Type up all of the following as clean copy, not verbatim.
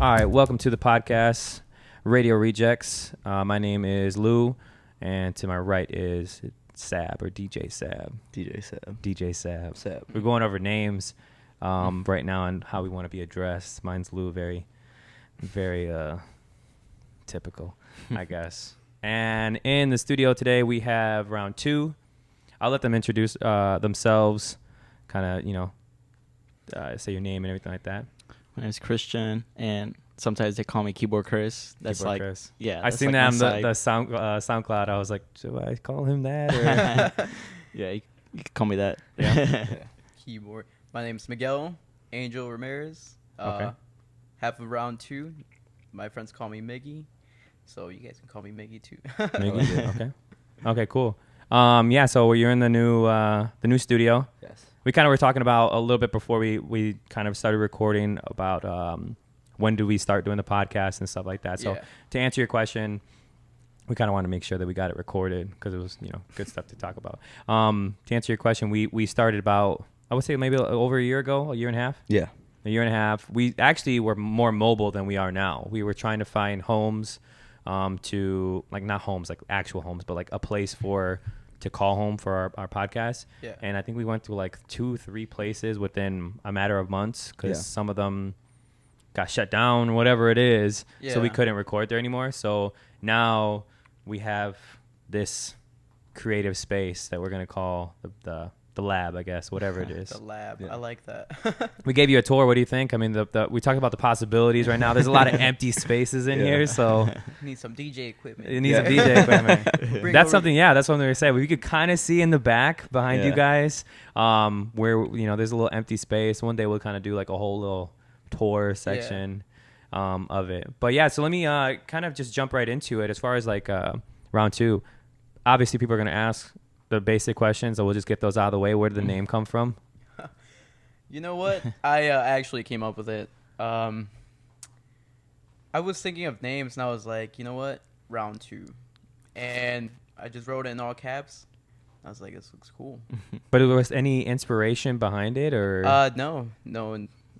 All right, welcome to the podcast, Radio Rejekts. My name is Lou, and to my right is Sab or DJ Sab. DJ Sab. We're going over names right now and how we want to be addressed. Mine's Lou, very typical, I guess. And in the studio today, we have round two. I'll let them introduce themselves, kind of, say your name and everything like that. My name is Christian, and sometimes they call me Keyboard Chris. That's Keyboard like, Chris. yeah. I seen that on the SoundCloud. I was like, should I call him that? Or? Yeah, you can call me that. Yeah. Keyboard. My name's Miguel Angel Ramirez. Okay. Half of round two. My friends call me Miggy, so you guys can call me Miggy too. Miggy, okay, cool. So you're in the new studio. Yes. We kind of were talking about a little bit before we kind of started recording about when do we start doing the podcast and stuff like that. So to answer your question, we kind of wanted to make sure that we got it recorded because it was, good stuff to talk about. To answer your question, we started about, I would say maybe over a year ago, a year and a half. Yeah. A year and a half. We actually were more mobile than we are now. We were trying to find homes to, like, not homes, like actual homes, but like a place to call home for our podcast. Yeah. And I think we went to like 2-3 places within a matter of months because some of them got shut down, whatever it is. Yeah. So we couldn't record there anymore. So now we have this creative space that we're going to call the lab, I guess, whatever it is. The lab. Yeah. I like that. We gave you a tour. What do you think? I mean, we talked about the possibilities right now. There's a lot of empty spaces in here, so Need some DJ equipment. it needs some DJ equipment. Bring That's over- something. Yeah, that's something we said. We could kind of see in the back behind you Yeah. guys, where there's a little empty space. One day we'll kind of do like a whole little tour section of it. But yeah, so let me kind of just jump right into it. As far as like round two, obviously people are gonna ask the basic questions, so we'll just get those out of the way. Where did the name come from? You know what? I actually came up with it. I was thinking of names, and I was like, you know what? Round two. And I just wrote it in all caps. I was like, this looks cool. But was any inspiration behind it, or No,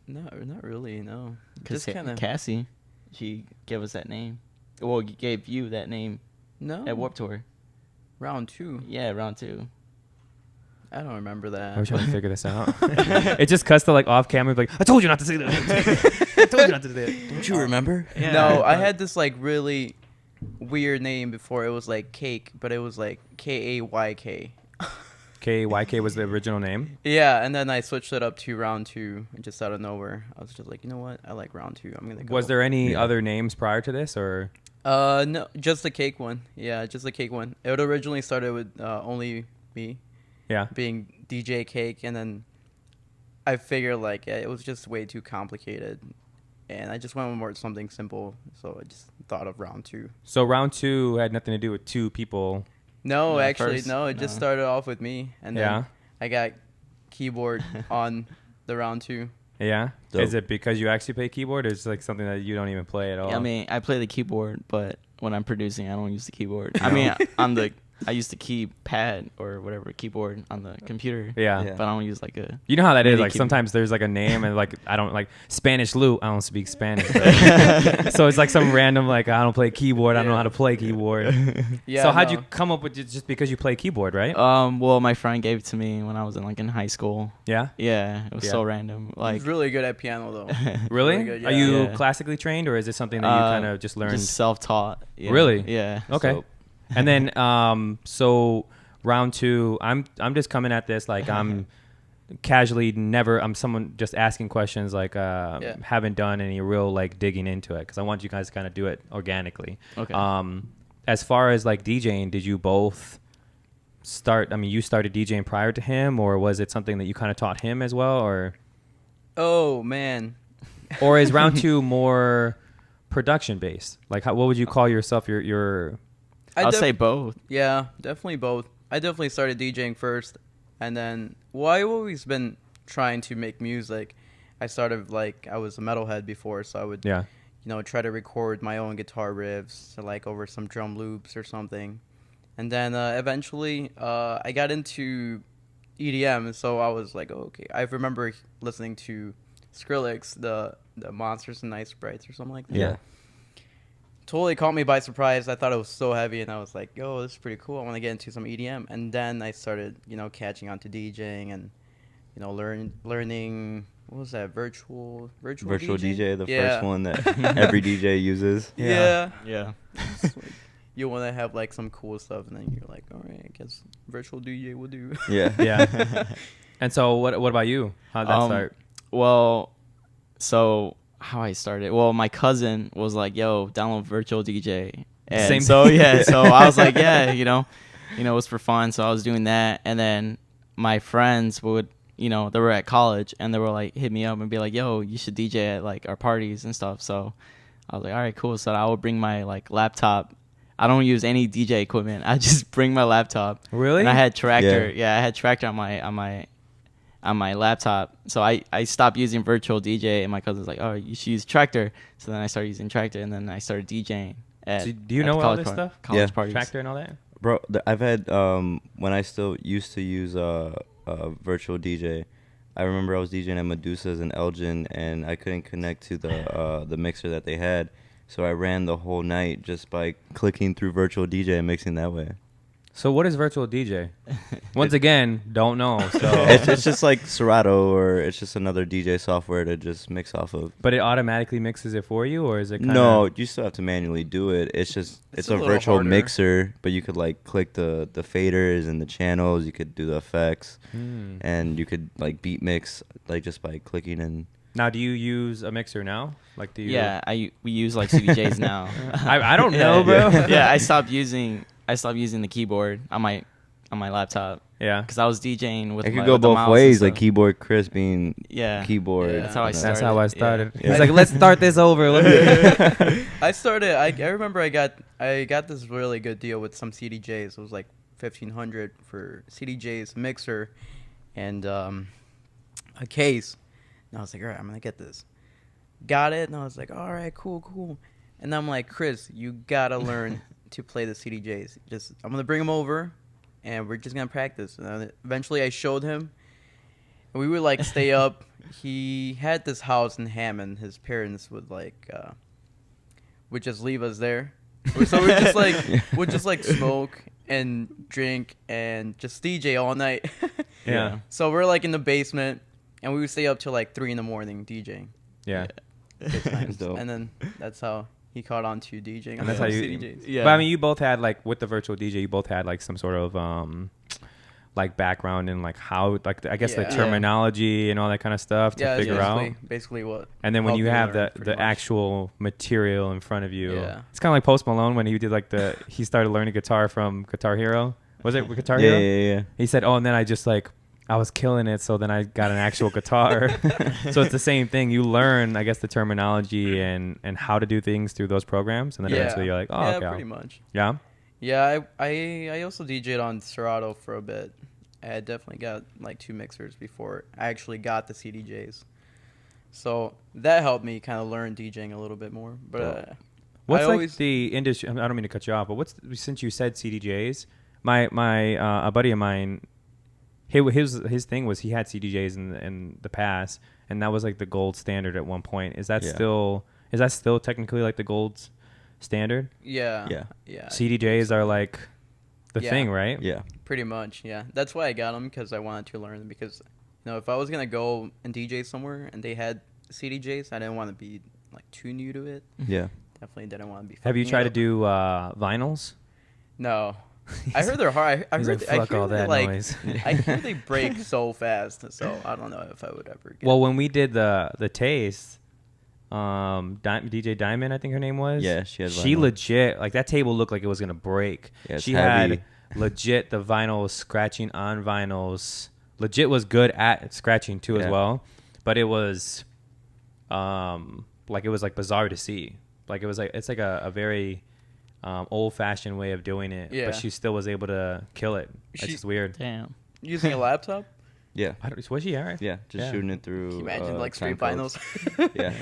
not really, no. Because Just kind of, Cassie, she gave us that name. Well, gave you that name no. at Warped Tour. Round two. Yeah, round two. I don't remember I was that. trying to figure this out. It just cuts to like off camera, like, I told you not to say that. I told you not to do that. Don't you remember? Yeah. No, I had this like really weird name before. It was like Cake, but it was like Kayk. KYK was the original name. Yeah, and then I switched it up to round two, and just out of nowhere, I was just like, you know what? I like round two. I'm gonna go. Was there any other names prior to this, or? No, just the Cake one. Yeah, just the Cake one. It originally started with only me Yeah. being DJ Cake, and then I figured like it was just way too complicated, and I just went with more something simple. So I just thought of round two. So round two had nothing to do with two people. No, No, actually, first, no. It just no. started off with me, and Yeah. then I got keyboard on the round two. Yeah. Dope. Is it because you actually play keyboard, or is it like something that you don't even play at all? I mean, I play the keyboard, but when I'm producing, I don't use the keyboard. I mean, I use the keypad or whatever keyboard on the computer. Yeah. Yeah. But I don't use like a. You know how that is. MIDI Like keyboard. sometimes there's like a name and like I don't like Spanish Lou. I don't speak Spanish. So it's like some random like I don't play keyboard. I don't know how to play keyboard. Yeah. So how'd no. you come up with it? Just because you play keyboard, right? Well, my friend gave it to me when I was in high school. Yeah. Yeah, it was Yeah. so random. Like He's really good at piano though. Really? Really good, Are you yeah. classically trained, or is it something that you kind of just learned? just self-taught. Yeah. Really? Yeah. Okay. So- And then so round two, I'm just coming at this like I'm casually I'm someone just asking questions like haven't done any real like digging into it because I want you guys to kind of do it organically. Okay. As far as like DJing, did you both start? I mean, you started DJing prior to him, or was it something that you kind of taught him as well, or Oh man. or is round two more production based? Like, what would you call yourself? Your I'll say both. Yeah, definitely both. I definitely started DJing first, and then I've always been trying to make music. I started like I was a metalhead before, so I would try to record my own guitar riffs, like over some drum loops or something, and then eventually I got into EDM, so I was like, okay. I remember listening to Skrillex, the the Monsters and Ice Sprites or something like that. Yeah. Totally caught me by surprise. I thought it was so heavy, and I was like, "Yo, this is pretty cool. I want to get into some EDM." And then I started, catching on to DJing and, learning. What was that? Virtual DJ, the first one that every DJ uses. Yeah. Yeah. You want to have like some cool stuff, and then you're like, all right, I guess virtual DJ will do. Yeah. Yeah. And so what about you? How'd that start? Well, so how I started. Well, my cousin was like, "Yo, download virtual DJ." And Same so yeah, so I was like, yeah, it was for fun. So I was doing that, and then my friends would, they were at college, and they were like, hit me up and be like, "Yo, you should DJ at like our parties and stuff." So I was like, all right, cool. So I would bring my like laptop. I don't use any DJ equipment. I just bring my laptop. Really? And I had Tractor. Yeah, I had Tractor on my laptop. So I stopped using virtual DJ, and my cousin's like, "Oh, you should use Tractor." So then I started using Tractor, and then I stared DJing at. So do you know all this stuff? College parties. Tractor and all that? Bro, I've had when I still used to use virtual DJ. I remember I was DJing at Medusa's in Elgin, and I couldn't connect to the mixer that they had. So I ran the whole night just by clicking through virtual DJ and mixing that way. So what is virtual DJ? Once again, don't know. So it's just like Serato, or it's just another DJ software to just mix off of. But it automatically mixes it for you, or is it? No, you still have to manually do it. It's a virtual mixer, but you could like click the faders and the channels. You could do the effects, and you could like beat mix like just by clicking and. Now, do you use a mixer now? Like, do you? Yeah, we use like CDJs now. I don't know, bro. Yeah, I stopped using the keyboard on my laptop. Yeah, because I was DJing with. It could go both ways, like keyboard Chris being keyboard. Yeah. That's how I started. That's how I started. Yeah. He's like, let's start this over. I remember I got this really good deal with some CDJs. It was like $1,500 for CDJs, mixer, and a case. And I was like, all right, I'm gonna get this. Got it, and I was like, all right, cool. And I'm like, Chris, you gotta learn to play the CDJs. I'm gonna bring them over, and we're just gonna practice. And then eventually, I showed him, and we would like stay up. He had this house in Hammond. His parents would would just leave us there. So we'd just like smoke and drink and just DJ all night. Yeah. So we're like in the basement. And we would stay up till like 3 a.m. DJing. Yeah. Good times. And then that's how he caught on to DJing. And that's how you. CDJs. Yeah. But I mean, you both had like with the virtual DJ, you both had like some sort of like background in like how like I guess the terminology and all that kind of stuff to figure out. Basically what. And then when you have the actual material in front of you, it's kind of like Post Malone when he did like he started learning guitar from Guitar Hero. Was it Guitar Hero? Yeah. He said, "Oh, and then I just like." I was killing it, so then I got an actual guitar. So it's the same thing. You learn, I guess, the terminology and how to do things through those programs, and then eventually you're like, oh, okay. Yeah, pretty much. Yeah? Yeah, I also DJ'd on Serato for a bit. I definitely got like 2 mixers before I actually got the CDJs. So that helped me kind of learn DJing a little bit more. But what's the industry? I don't mean to cut you off, but since you said CDJs, a buddy of mine, his thing was he had CDJs in the past, and that was like the gold standard at one point. Is that still technically like the gold standard? Yeah. CDJs are like the thing, right? Yeah. Pretty much, yeah. That's why I got them, because I wanted to learn. Because if I was gonna go and DJ somewhere and they had CDJs, I didn't want to be like too new to it. Yeah. Definitely didn't want to be. Have you tried to do vinyls? No. I heard they're hard. I heard fuck all that noise. I hear they break so fast, so I don't know if I would ever get. Well, when we did the taste, DJ Diamond, I think her name was. Yeah, she had vinyl. She legit, like that table looked like it was gonna break. Yeah, she heavy. had legit the vinyl scratching on vinyls. Legit was good at scratching too as well, but it was, like it was like bizarre to see. Like it was like it's like a very old-fashioned way of doing it, but she still was able to kill it. It's just weird. Damn. Using a laptop? Yeah. Was she alright? Yeah, just shooting it through. Can you imagine like straight time vinyls? Yeah.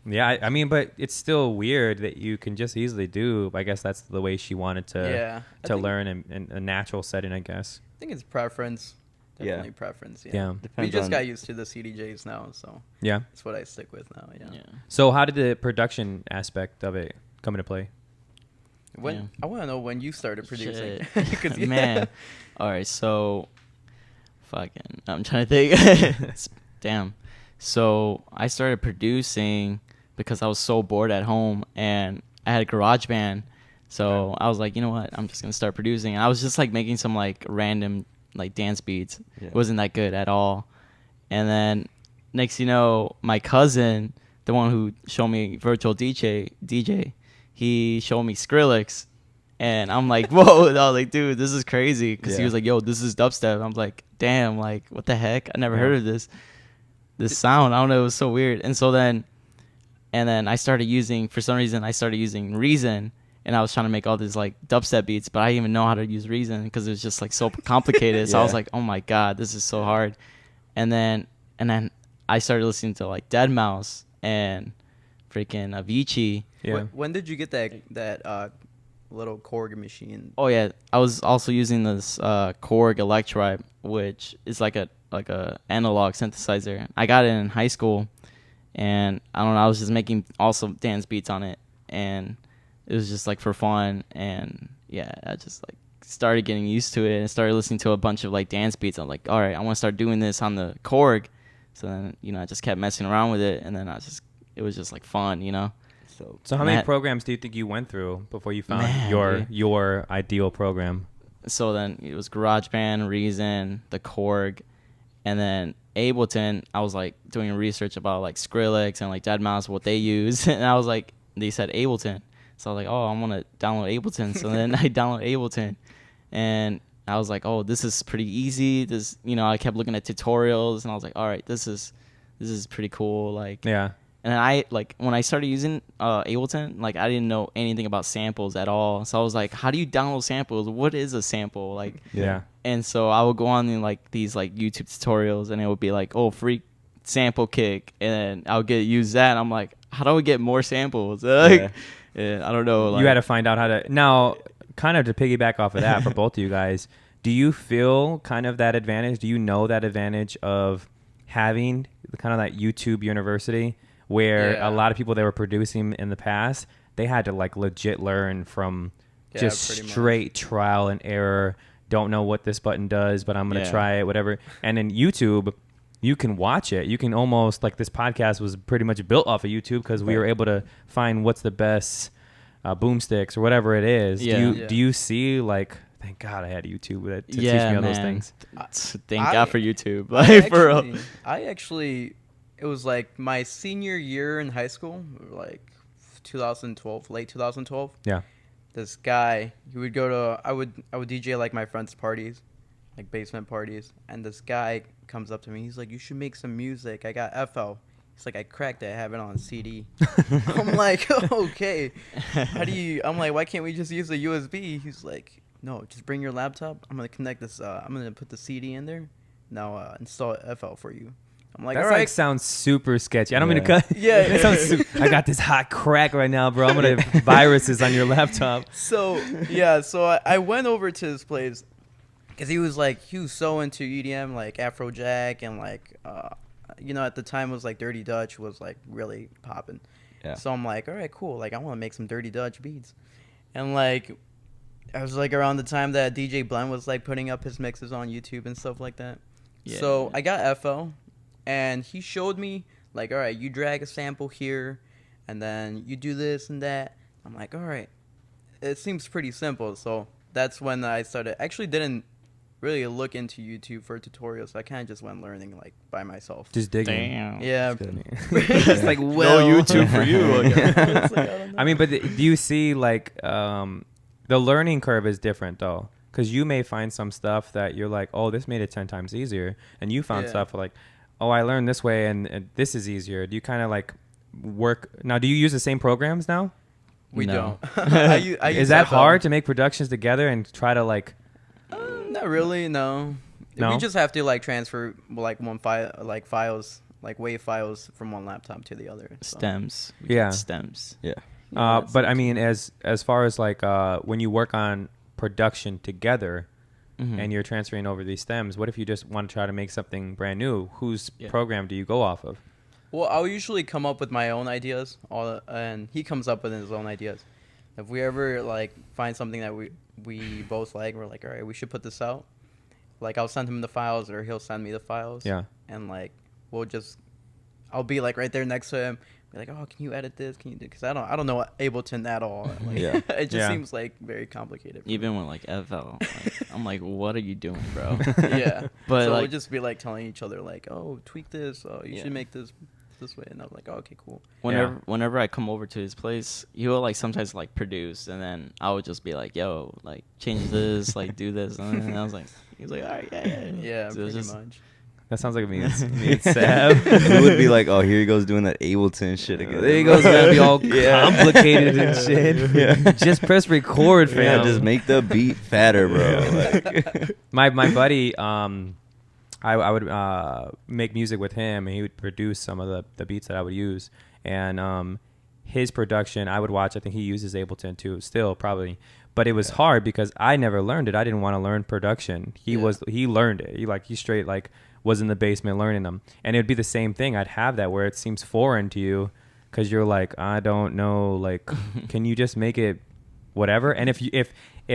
Yeah, I mean, but it's still weird that you can just easily do. I guess that's the way she wanted to learn in a natural setting, I guess. I think it's preference. definitely preference. Yeah. We just got used to the CDJs now, so yeah, that's what I stick with now. Yeah. So how did the production aspect of it come into play? I want to know when you started producing. Cause man, all right. So, fucking, I'm trying to think. Damn. So I started producing because I was so bored at home, and I had a garage band. So I was like, you know what? I'm just gonna start producing. And I was just like making some like random like dance beats. Yeah. It wasn't that good at all. And then next, you know, my cousin, the one who showed me virtual DJ, he showed me Skrillex, and I'm like, whoa! I was like, dude, this is crazy. Because he was like, yo, this is dubstep. I'm like, damn, like what the heck? I never heard of this sound. I don't know. It was so weird. And then I started using, for some reason, Reason. And I was trying to make all these like dubstep beats, but I didn't even know how to use Reason because it was just like so complicated. So I was like, oh my God, this is so hard. And then I started listening to like Deadmau5 and freaking Avicii. Yeah. When did you get that little Korg machine? Oh yeah, I was also using this Korg Electribe, which is like a analog synthesizer. I got it in high school, and I don't know, I was just making also dance beats on it, and it was just like for fun. And yeah, I just like started getting used to it and started listening to a bunch of like dance beats. I'm like, all right, I want to start doing this on the Korg. So then, you know, I just kept messing around with it, and then it was just like fun, you know. So how many programs do you think you went through before you found your ideal program? So then it was GarageBand, Reason, the Korg, and then Ableton. I was like doing research about like Skrillex and like Deadmau5, what they use, and I was like, they said Ableton. So I was like, oh, I want to download Ableton. So then I downloaded Ableton, and I was like, oh, this is pretty easy. This, you know, I kept looking at tutorials, and I was like, all right, this is pretty cool. Like, yeah. And I like when I started using Ableton, like I didn't know anything about samples at all. So I was like, how do you download samples? What is a sample? Like, yeah. And so I would go on in like these like YouTube tutorials, and it would be like, oh, free sample kick, and I would use that. And I'm like, how do I get more samples? Like, I don't know. Like, you had to find out how to. Now, kind of to piggyback off of that for both of you guys, do you feel kind of that advantage? Do you know that advantage of having kind of that YouTube university where a lot of people that were producing in the past, they had to like legit learn from just straight trial and error. Don't know what this button does, but I'm going to try it, whatever. And in YouTube, you can watch it. You can almost, like this podcast was pretty much built off of YouTube because we were able to find what's the best boomsticks or whatever it is. Do you see like, thank God I had YouTube to teach me all those things. Thank God for YouTube. Like, I actually, it was like my senior year in high school, like 2012, late 2012. Yeah. This guy, he would go to, I would DJ like my friends' parties, like basement parties, and this guy comes up to me. He's like, you should make some music. I got FL. He's like, I cracked it. I have it on CD. I'm like, okay. I'm like, why can't we just use a USB? He's like, no, just bring your laptop. I'm going to connect this. I'm going to put the CD in there. Now install FL for you. I'm like, that all right. Sounds super sketchy. I don't mean to cut. Yeah. I got this hot crack right now, bro. I'm going to viruses on your laptop. So I went over to his place because he was so into EDM, like Afrojack, and like, at the time it was like Dirty Dutch was like really popping. Yeah. So I'm like, all right, cool. Like, I want to make some Dirty Dutch beats. And like, I was like around the time that DJ Blend was like putting up his mixes on YouTube and stuff like that. Yeah. So I got FL, and he showed me like, all right, you drag a sample here, and then you do this and that. I'm like, all right, it seems pretty simple. So that's when I started. Actually, didn't really look into YouTube for tutorials. So I kind of just went learning like by myself. Just digging. Damn. Yeah. It's like, well, no YouTube for you. I mean, but do you see like the learning curve is different though? Because you may find some stuff that you're like, oh, this made it 10 times easier. And you found stuff like, oh, I learned this way and this is easier. Do you kind of like work? Now, do you use the same programs now? We don't. Is that hard to make productions together and try to like? Not really, no. We just have to like transfer like one file, like files, like WAV files from one laptop to the other. So. Stems. Stems. Yeah. But I mean, as far as like when you work on production together, and you're transferring over these stems. What if you just want to try to make something brand new? Whose program do you go off of? Well, I'll usually come up with my own ideas, and he comes up with his own ideas. If we ever like find something that we both like, we're like, all right, we should put this out. Like, I'll send him the files, or he'll send me the files. Yeah. And like, I'll be like right there next to him. Be like, oh, can you edit this? Can you do? Because I don't know Ableton at all. Like, it just seems like very complicated. Even when like FL, I'm like, what are you doing, bro? Yeah. But so like, we'll just be like telling each other like, oh, tweak this. Oh, you should make this way. And I'm like, oh, okay, cool. Whenever I come over to his place, he will like sometimes like produce, and then I would just be like, yo, like change this, like do this, and I was like, he was like, all right, yeah, so pretty much. That sounds like me and Sab. It would be like, oh, here he goes doing that Ableton shit again. There he goes, gonna be all complicated and shit. Yeah. Just press record, fam. Yeah, just make the beat fatter, bro. Like. my buddy, I would make music with him, and he would produce some of the beats that I would use. And his production, I would watch. I think he uses Ableton too, still probably. But it was hard because I never learned it. I didn't want to learn production. He learned it. He straight like was in the basement learning them. And it would be the same thing. I'd have that where it seems foreign to you because you're like, I don't know. Like, can you just make it whatever? And if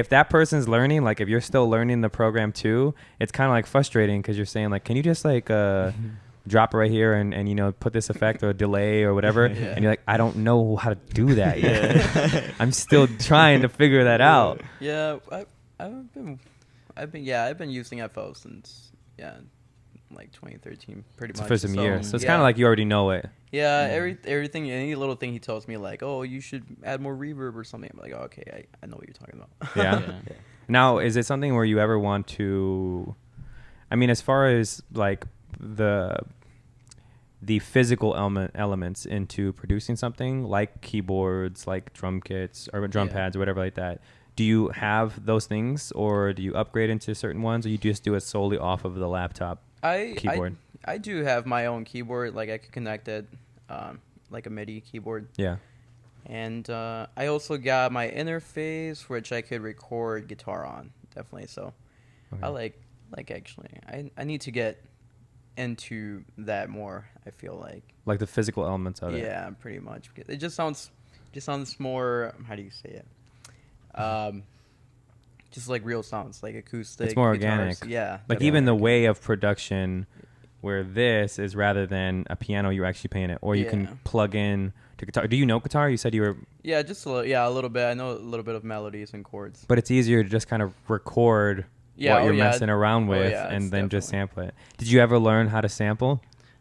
that person's learning, like if you're still learning the program too, it's kind of like frustrating because you're saying like, can you just like drop it right here and you know, put this effect or delay or whatever? And you're like, I don't know how to do that yet. I'm still trying to figure that out. Yeah, I've been using FL since like 2013 pretty much. For some years. So it's kind of like you already know it. Yeah, everything, any little thing he tells me like, oh, you should add more reverb or something. I'm like, oh, okay, I know what you're talking about. Yeah. Now, is it something where you ever want to, I mean, as far as like the physical elements into producing something like keyboards, like drum kits or drum pads or whatever like that, do you have those things, or do you upgrade into certain ones, or you just do it solely off of the laptop keyboard? I do have my own keyboard. Like, I could connect it like a MIDI keyboard. Yeah. And I also got my interface, which I could record guitar on, definitely. So I like actually, I need to get into that more, I feel like the physical elements of it. Yeah, pretty much. It just sounds more, how do you say it, just like real sounds, like acoustic. It's more guitars. organic. Yeah, like even the way of production, where this is rather than a piano, you're actually playing it, or you can plug in to guitar. Do you know guitar? You said you were. Yeah, just a little bit. I know a little bit of melodies and chords. But it's easier to just kind of record what you're messing around with, and then just sample it. Did you ever learn how to sample?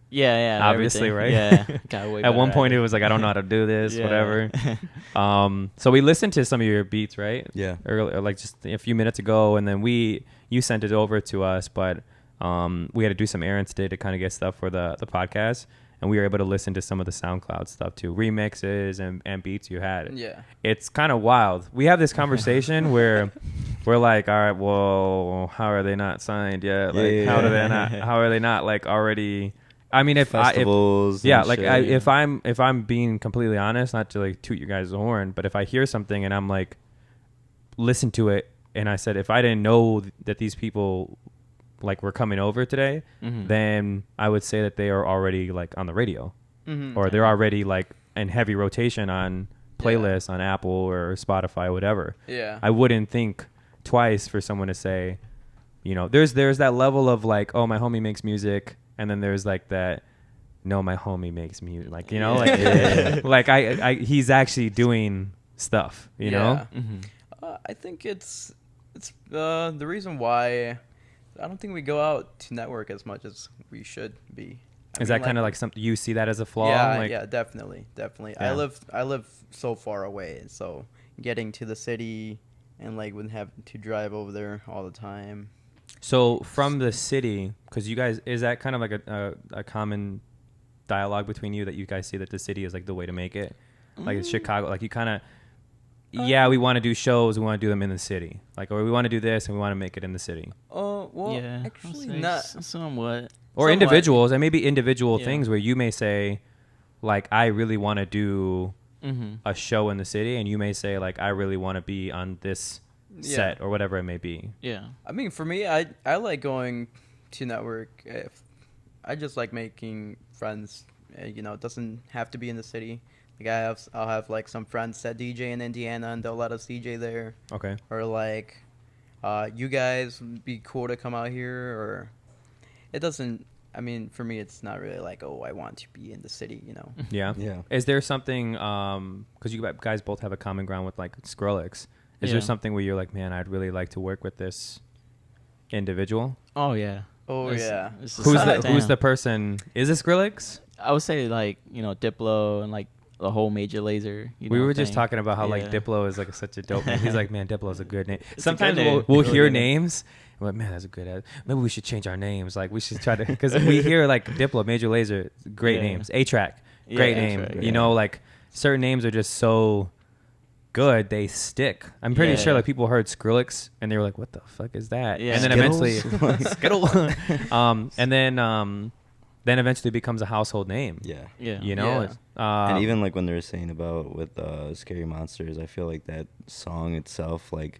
Yeah. Obviously, everything. right? Yeah. At one point, it was like, I don't know how to do this, whatever. So we listened to some of your beats, right? Yeah. Or like just a few minutes ago, and then you sent it over to us, but we had to do some errands today to kind of get stuff for the podcast, and we were able to listen to some of the SoundCloud stuff too, remixes and beats you had. Yeah. It's kind of wild. We have this conversation where we're like, all right, well, how are they not signed yet? Like, how are they not like already? I mean, if I'm being completely honest, not to like toot you guys' horn, but if I hear something and I'm like, listen to it, and I said, if I didn't know that these people like were coming over today, then I would say that they are already like on the radio, or they're already like in heavy rotation on playlists on Apple or Spotify, whatever. Yeah, I wouldn't think twice for someone to say, you know, there's that level of like, oh, my homie makes music. And then there's like that, no, my homie makes music, like, you know, like I he's actually doing stuff, you know. I think it's the reason why I don't think we go out to network as much as we should be. Is that kind of like something you see that as a flaw? Yeah, definitely. Yeah. I live so far away, so getting to the city and like wouldn't have to drive over there all the time. So from the city, because you guys, is that kind of like a common dialogue between you that you guys see that the city is like the way to make it? Like it's Chicago, like you kind of, we want to do shows, we want to do them in the city. Like, or we want to do this and we want to make it in the city. Oh, well, yeah, actually not. Somewhat. Or individuals, and maybe individual things where you may say, like, I really want to do a show in the city, and you may say, like, I really want to be on this set or whatever it may be. Yeah. I mean, for me, I like going to network. If I just like making friends. You know, it doesn't have to be in the city. Like I'll have like some friends that DJ in Indiana, and they'll let us DJ there. Okay. Or like, you guys would be cool to come out here. Or it doesn't. I mean, for me, it's not really like, oh, I want to be in the city. You know. Yeah. Yeah. Is there something? Because you guys both have a common ground with like Skrillex. Is there something where you're like, man, I'd really like to work with this individual? Oh yeah. Oh yeah. Who's the person? Is it Skrillex? I would say like, you know, Diplo and like the whole Major Lazer. We were just talking about how like Diplo is like such a dope name. He's like, man, Diplo's a good name. It's Sometimes a good name. we'll Really hear good name. names. We're like, man, that's a good ad. Maybe we should change our names. Like we should try to, because we hear like Diplo, Major Lazer, great names. A-Track, great name. A-Track, you know, like certain names are just so good, they stick. I'm pretty sure like people heard Skrillex and they were like, what the fuck is that? Yeah. And then eventually Skittle. Then eventually becomes a household name. Yeah. Yeah. You know? Yeah. And even like when they were saying about with Scary Monsters, I feel like that song itself like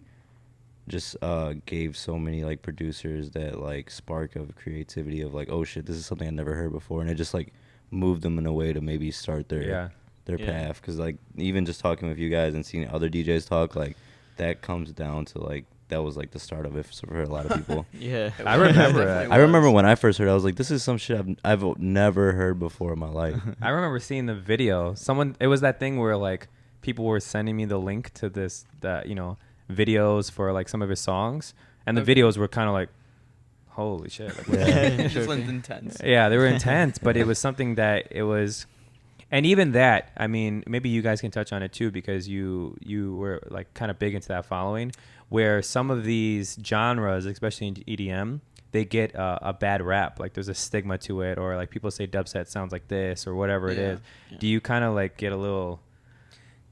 just gave so many like producers that like spark of creativity of like, oh shit, this is something I never heard before, and it just like moved them in a way to maybe start their path. Because like even just talking with you guys and seeing other DJs talk, like that comes down to like that was like the start of it for a lot of people. Yeah. I remember It it. I remember when I first heard it, I was like, this is some shit I've never heard before in my life. I remember seeing the video. It was that thing where like people were sending me the link to videos for like some of his songs, and the videos were kind of like, holy shit. Like, It just went intense. yeah, they were intense, but it was something that it was. And even that, I mean, maybe you guys can touch on it too, because you were like kind of big into that following, where some of these genres, especially in EDM, they get a bad rap. Like there's a stigma to it, or like people say dubstep sounds like this or whatever it is. Yeah. Do you kind of like get a little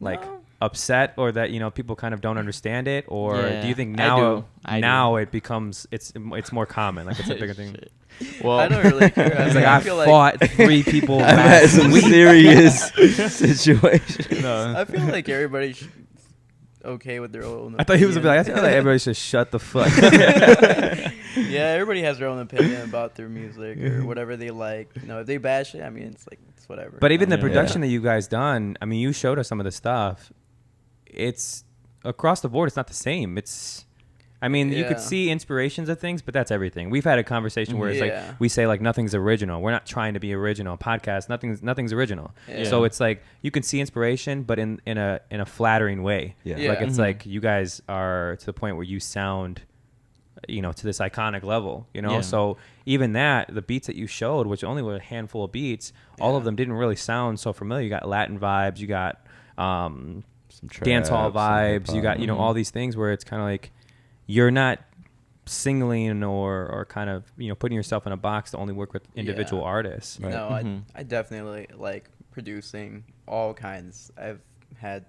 like No. upset, or that, you know, people kind of don't understand it, or Yeah, do you think I now do. it becomes it's more common, like it's a bigger thing? Shit. Well, I don't really care. It's mean, like I feel fought 3 people I've had last some week. serious situations. I feel like everybody's okay with their own. I thought he was gonna be like, I opinion. feel like everybody should shut the fuck. Yeah, everybody has their own opinion about their music or whatever they like. You know, if they bash it, I mean, it's like it's whatever. But even the Yeah. production that you guys done, I mean, you showed us some of the stuff. It's across the board. It's not the same. I mean, you could Yeah. see inspirations of things, but that's everything. We've had a conversation where it's like we say like nothing's original. We're not trying to be original. Podcast, nothing's original. Yeah. So it's like you can see inspiration, but in a flattering way. Yeah. Yeah. Like it's Mhm. like you guys are to the point where you sound, you know, to this iconic level, you know. Yeah. So even that, the beats that you showed, which only were a handful of beats, all of them didn't really sound so familiar. You got Latin vibes, you got Some dance hall trap, some vibes, you got, you know, Mhm. all these things where it's kind of like you're not singling or kind of, you know, putting yourself in a box to only work with individual artists. Right. No, Mhm. I definitely like producing all kinds. I've had,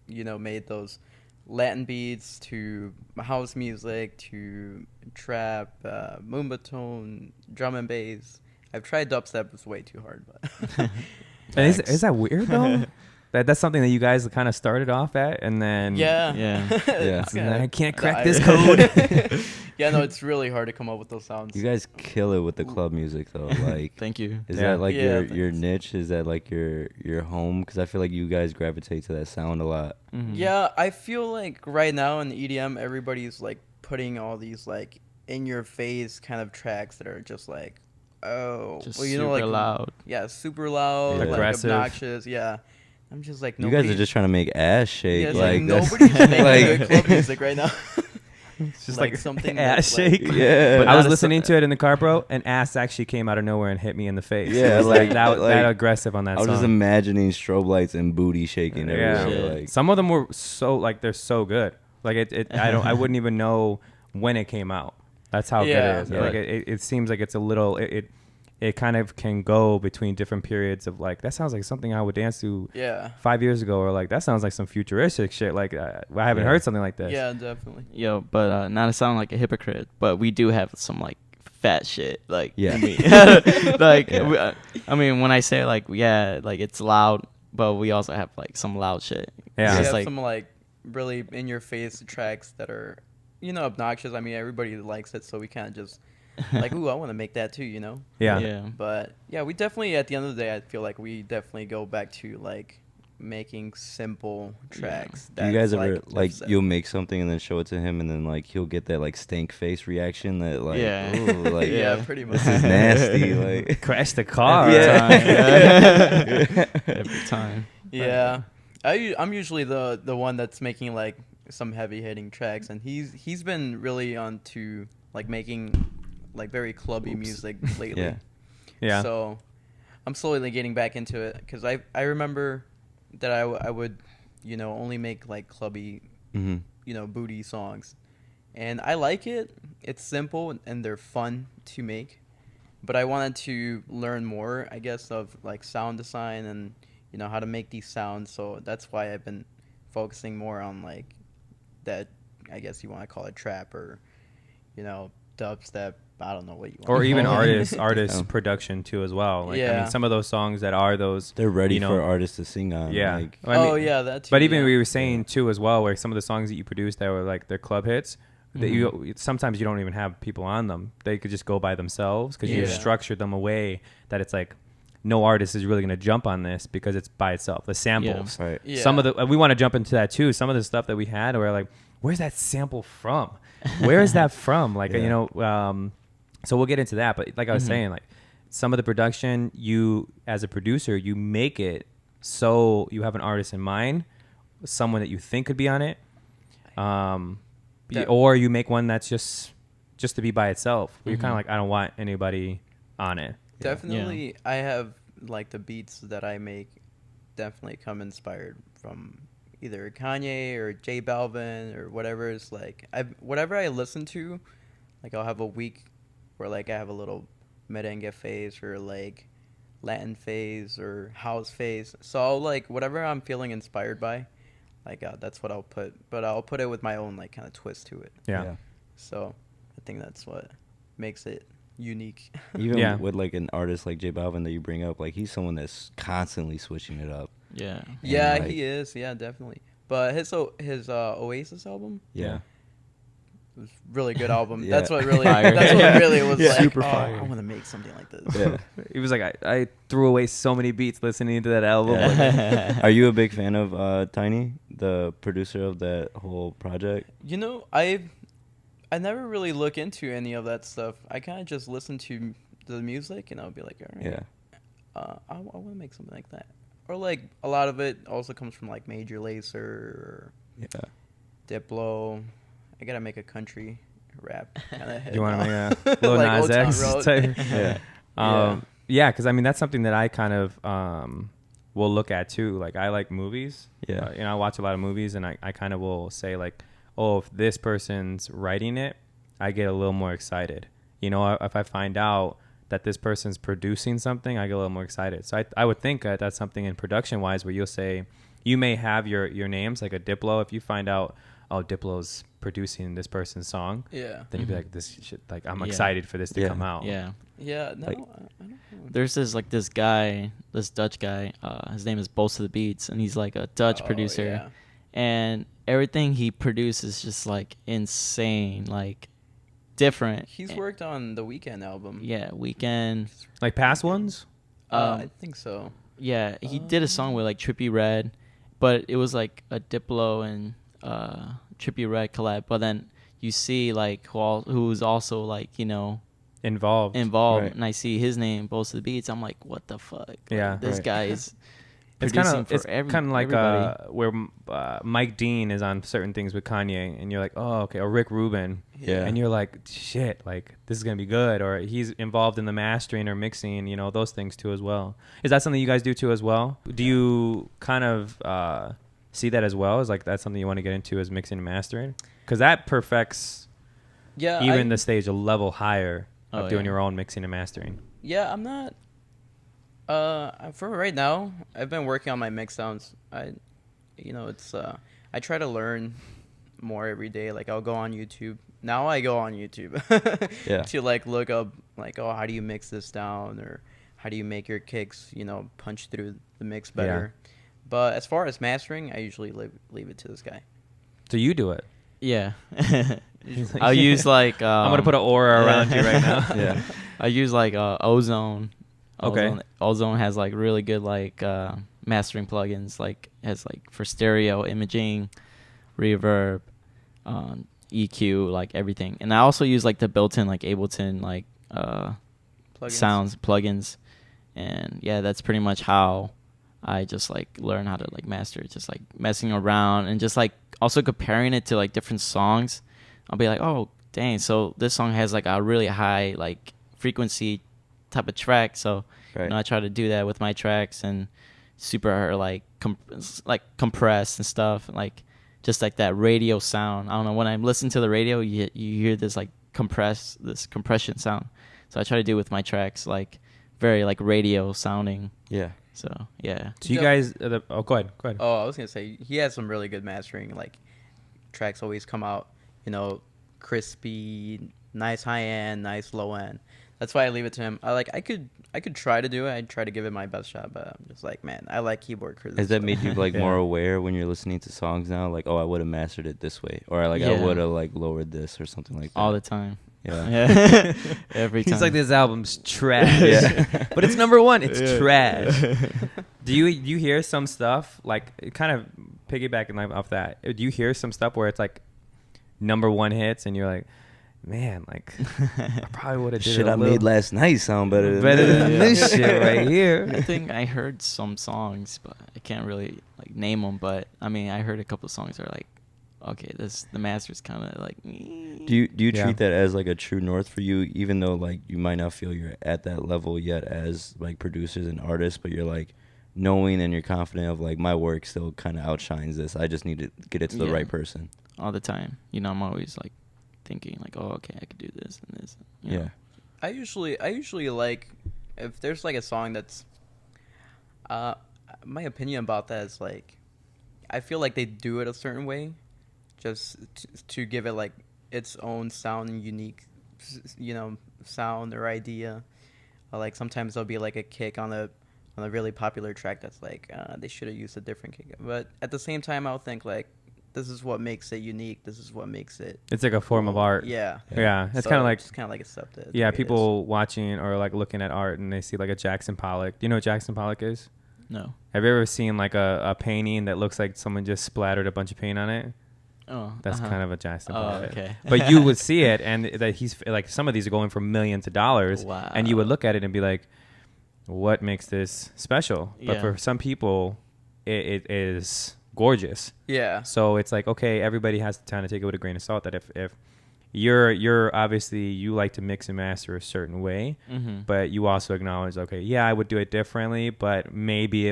you know, made those Latin beats to house music to trap, moombahton, drum and bass. I've tried dubstep. It's way too hard, but And is that weird though? That's something that you guys kind of started off at, and then Yeah. It's kinda I can't the crack this irony. code. Yeah, no, it's really hard to come up with those sounds. You guys kill it with the club music though. Like, Thank you. is Yeah. that like Yeah, your thanks. niche? Is that like your home? Because I feel like you guys gravitate to that sound a lot. Mhm. Yeah, I feel like right now in EDM, everybody's like putting all these like in your face kind of tracks that are just like, oh, Just well, you know, super like loud. yeah, super loud, Yeah. like Aggressive. obnoxious. Yeah, I'm just like You guys are just trying to make ass shake. yeah, it's like like that's- nobody's making like- good club music right now. It's just Like like something ass that's, like- shake. Yeah. But But I was not a listening so- to it in the car, bro, and ass actually came out of nowhere and hit me in the face. Yeah, It was like- that like- aggressive on that I was song. just imagining strobe lights and booty shaking Yeah. everywhere. Shit. Like, Some of them were so like they're so good. Like I wouldn't even know when it came out. That's how Yeah. good it is. Yeah. Like it seems like it's a little it kind of can go between different periods of like that sounds like something I would dance to Yeah, 5 years ago, or like that sounds like some futuristic shit. Like I haven't Yeah. heard something like this. yeah, definitely. Yo, but not to sound like a hypocrite, but we do have some like fat shit. Like, Yeah. I mean, like, Yeah. I mean, when I say like, yeah, like it's loud, but we also have like some loud shit. Yeah. We It's have like, some like really in your face tracks that are, obnoxious. I mean, everybody likes it, so we kind of just like, ooh, I want to make that too, Yeah. But yeah, we definitely, at the end of the day, I feel like we definitely go back to like making simple tracks. Do you guys that's, ever like you'll make something and then show it to him and then like he'll get that like stank face reaction that like ooh, like yeah, pretty much. this is nasty, like Crash the car. Every time. Yeah, I'm usually the one that's making like some heavy hitting tracks, and he's been really onto like making like very clubby music lately. Yeah. So I'm slowly getting back into it because I remember that I would only make like clubby booty songs, and I like it. It's simple and they're fun to make, but I wanted to learn more, I guess, of like sound design and how to make these sounds. So that's why I've been focusing more on like that, I guess you want to call it trap or dubstep. I don't know what you want. Or even call it. artist production too as well. Like, I Yeah. mean, some of those songs that are those, they're ready for artists to sing on. Yeah. Like, I mean, yeah, that too. but even yeah. we were saying too as well, where some of the songs that you produced that were like their club hits, that you sometimes you don't even have people on them. They could just go by themselves because you Yeah. structured them a way that it's like no artist is really going to jump on this because it's by itself. The samples. right. Yeah. Some of the we want to jump into that too. Some of the stuff that we had, we're like, where's that sample from? Where is that from? Like so we'll get into that. But like I was saying, like some of the production, you as a producer, you make it so you have an artist in mind, someone that you think could be on it, or you make one that's just to be by itself. Where you're kind of like, I don't want anybody on it. Definitely, I have like the beats that I make definitely come inspired from either Kanye or J Balvin or whatever. It's like whatever I listen to, like I'll have a week where like I have a little merengue phase or like Latin phase or house phase. So I'll like whatever I'm feeling inspired by, like that's what I'll put. But I'll put it with my own like kind of twist to it. Yeah. So I think that's what makes it unique. Even with like an artist like J Balvin that you bring up, like he's someone that's constantly switching it up. Yeah. Yeah, like, he is. Yeah, definitely. But his Oasis album, Yeah. it was a really good album. Yeah. That's what really. Fire. That's what really was like. Super oh, fire. I want to make something like this. Yeah. He was like, I threw away so many beats listening to that album. Yeah. Are you a big fan of Tiny, the producer of that whole project? I never really look into any of that stuff. I kind of just listen to the music and I'll be like, all right, Yeah. I want to make something like that. Or like a lot of it also comes from like Major Lazer or Yeah. Diplo. I gotta make a country rap kind of hit. You want to now. make a Lil Like Nas Old Town X Road. type? Yeah. Yeah, because I mean that's something that I kind of will look at too. Like I like movies. Yeah. I watch a lot of movies, and I kind of will say like, oh, if this person's writing it, I get a little more excited. If I find out that this person's producing something, I get a little more excited. So I would think that that's something in production wise where you'll say you may have your names like a Diplo. If you find out, oh, Diplo's producing this person's song, Yeah. then you'd be like, this shit, like I'm excited for this to come out. Yeah. Yeah. No, Like- I don't know. There's this Dutch guy. His name is Boss of the Beats, and he's like a Dutch Oh, producer. yeah. And everything he produces is just like insane, like different. He's worked on the Weeknd album. Yeah, Weekend. Like past ones. I think so. Yeah, he did a song with like Trippie Redd, but it was like a Diplo and Trippie Redd collab. But then you see like who's also like Involved. Right. and I see his name, Boss of the Beats. I'm like, what the fuck? Like, Yeah. this Right. guy is It's producing kind for of like everybody. where Mike Dean is on certain things with Kanye, and you're like, oh, okay, or Rick Rubin, Yeah. and you're like, shit, like this is gonna be good, or he's involved in the mastering or mixing, those things too as well. Is that something you guys do too as well? Do you kind of see that as well? Is like that's something you want to get into as mixing and mastering? Because that perfects even the stage a level higher of doing your own mixing and mastering. Yeah, I'm not. For right now, I've been working on my mix sounds. It's I try to learn more every day. Like I'll go on YouTube. Now I go on YouTube Yeah. to like look up like, oh, how do you mix this down, or how do you make your kicks punch through the mix better. But as far as mastering, I usually leave it to this guy. So you do it. Yeah. I'll use like I'm gonna put an aura around you right now. Yeah. I use like Ozone. Okay. Ozone has like really good like mastering plugins, like has like for stereo imaging, reverb, EQ, like everything. And I also use like the built-in like Ableton like sounds plugins. And yeah, that's pretty much how I just like learn how to like master it, just like messing around and just like also comparing it to like different songs. I'll be like, oh dang, so this song has like a really high like frequency type of track, so you know, I try to do that with my tracks and super like compressed and stuff, like just like that radio sound. I don't know, when I listen to the radio, you hear this like compression sound. So I try to do with my tracks like very like radio sounding. Yeah. So yeah. So you guys, go ahead. Oh, I was gonna say he has some really good mastering. Like tracks always come out, you know, crispy, nice high end, nice low end. That's why I leave it to him. I could try to do it. I'd try to give it my best shot, but I'm just like, man, I like keyboard for this. Has that made you like more aware when you're listening to songs now? Like, oh, I would have mastered it this way, or like I would have like lowered this or something like that. All the time. Yeah. Every time. He's like, this album's trash. Yeah. But it's number one. It's trash. Do you hear some stuff, like kind of piggybacking off that, do you hear some stuff where it's like number one hits and you're like, man, like I probably would have did shit I made last night sound better than this shit right here. I think I heard some songs, but I can't really like name them. But I mean, I heard a couple of songs that are like, okay, the master's kind of like. Do you treat that as like a true north for you, even though like you might not feel you're at that level yet as like producers and artists, but you're like knowing and you're confident of like my work still kind of outshines this. I just need to get it to the right person. All the time, you know, I'm always like thinking like, oh, okay, I could do this and this. You know? I usually like if there's like a song that's my opinion about that is like I feel like they do it a certain way just to give it like its own sound and unique, you know, sound or idea. Like sometimes there'll be like a kick on a really popular track that's like they should have used a different kick, but at the same time I'll think like this is what makes it unique. This is what makes it. It's like a form of art. Yeah. Yeah. It's so kind of like. It's kind of like accepted. Yeah. People watching or like looking at art and they see like a Jackson Pollock. Do you know what Jackson Pollock is? No. Have you ever seen like a painting that looks like someone just splattered a bunch of paint on it? Oh. That's kind of a Jackson Pollock. Oh, okay. But you would see it, and that he's like some of these are going for millions of dollars. Wow. And you would look at it and be like, what makes this special? But for some people, it is gorgeous. Yeah. So it's like, okay, everybody has to kind of take it with a grain of salt that if you're obviously you like to mix and master a certain way, but you also acknowledge, okay, yeah, I would do it differently, but maybe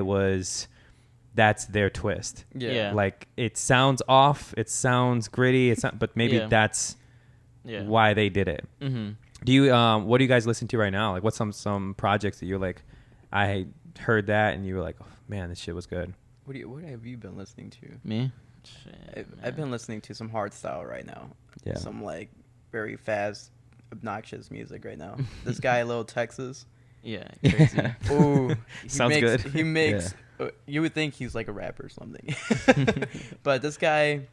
that's their twist. Yeah. Like it sounds off, it sounds gritty, it's not, but maybe that's why they did it. Do you what do you guys listen to right now? Like what's some projects that you're like, I heard that and you were like, oh, man, this shit was good. What have you been listening to? Me? I've been listening to some hardstyle right now. Yeah. Some like very fast, obnoxious music right now. This guy, Lil Texas. Yeah. Crazy. Ooh, Sounds good. He makes. You would think he's like a rapper or something, but this guy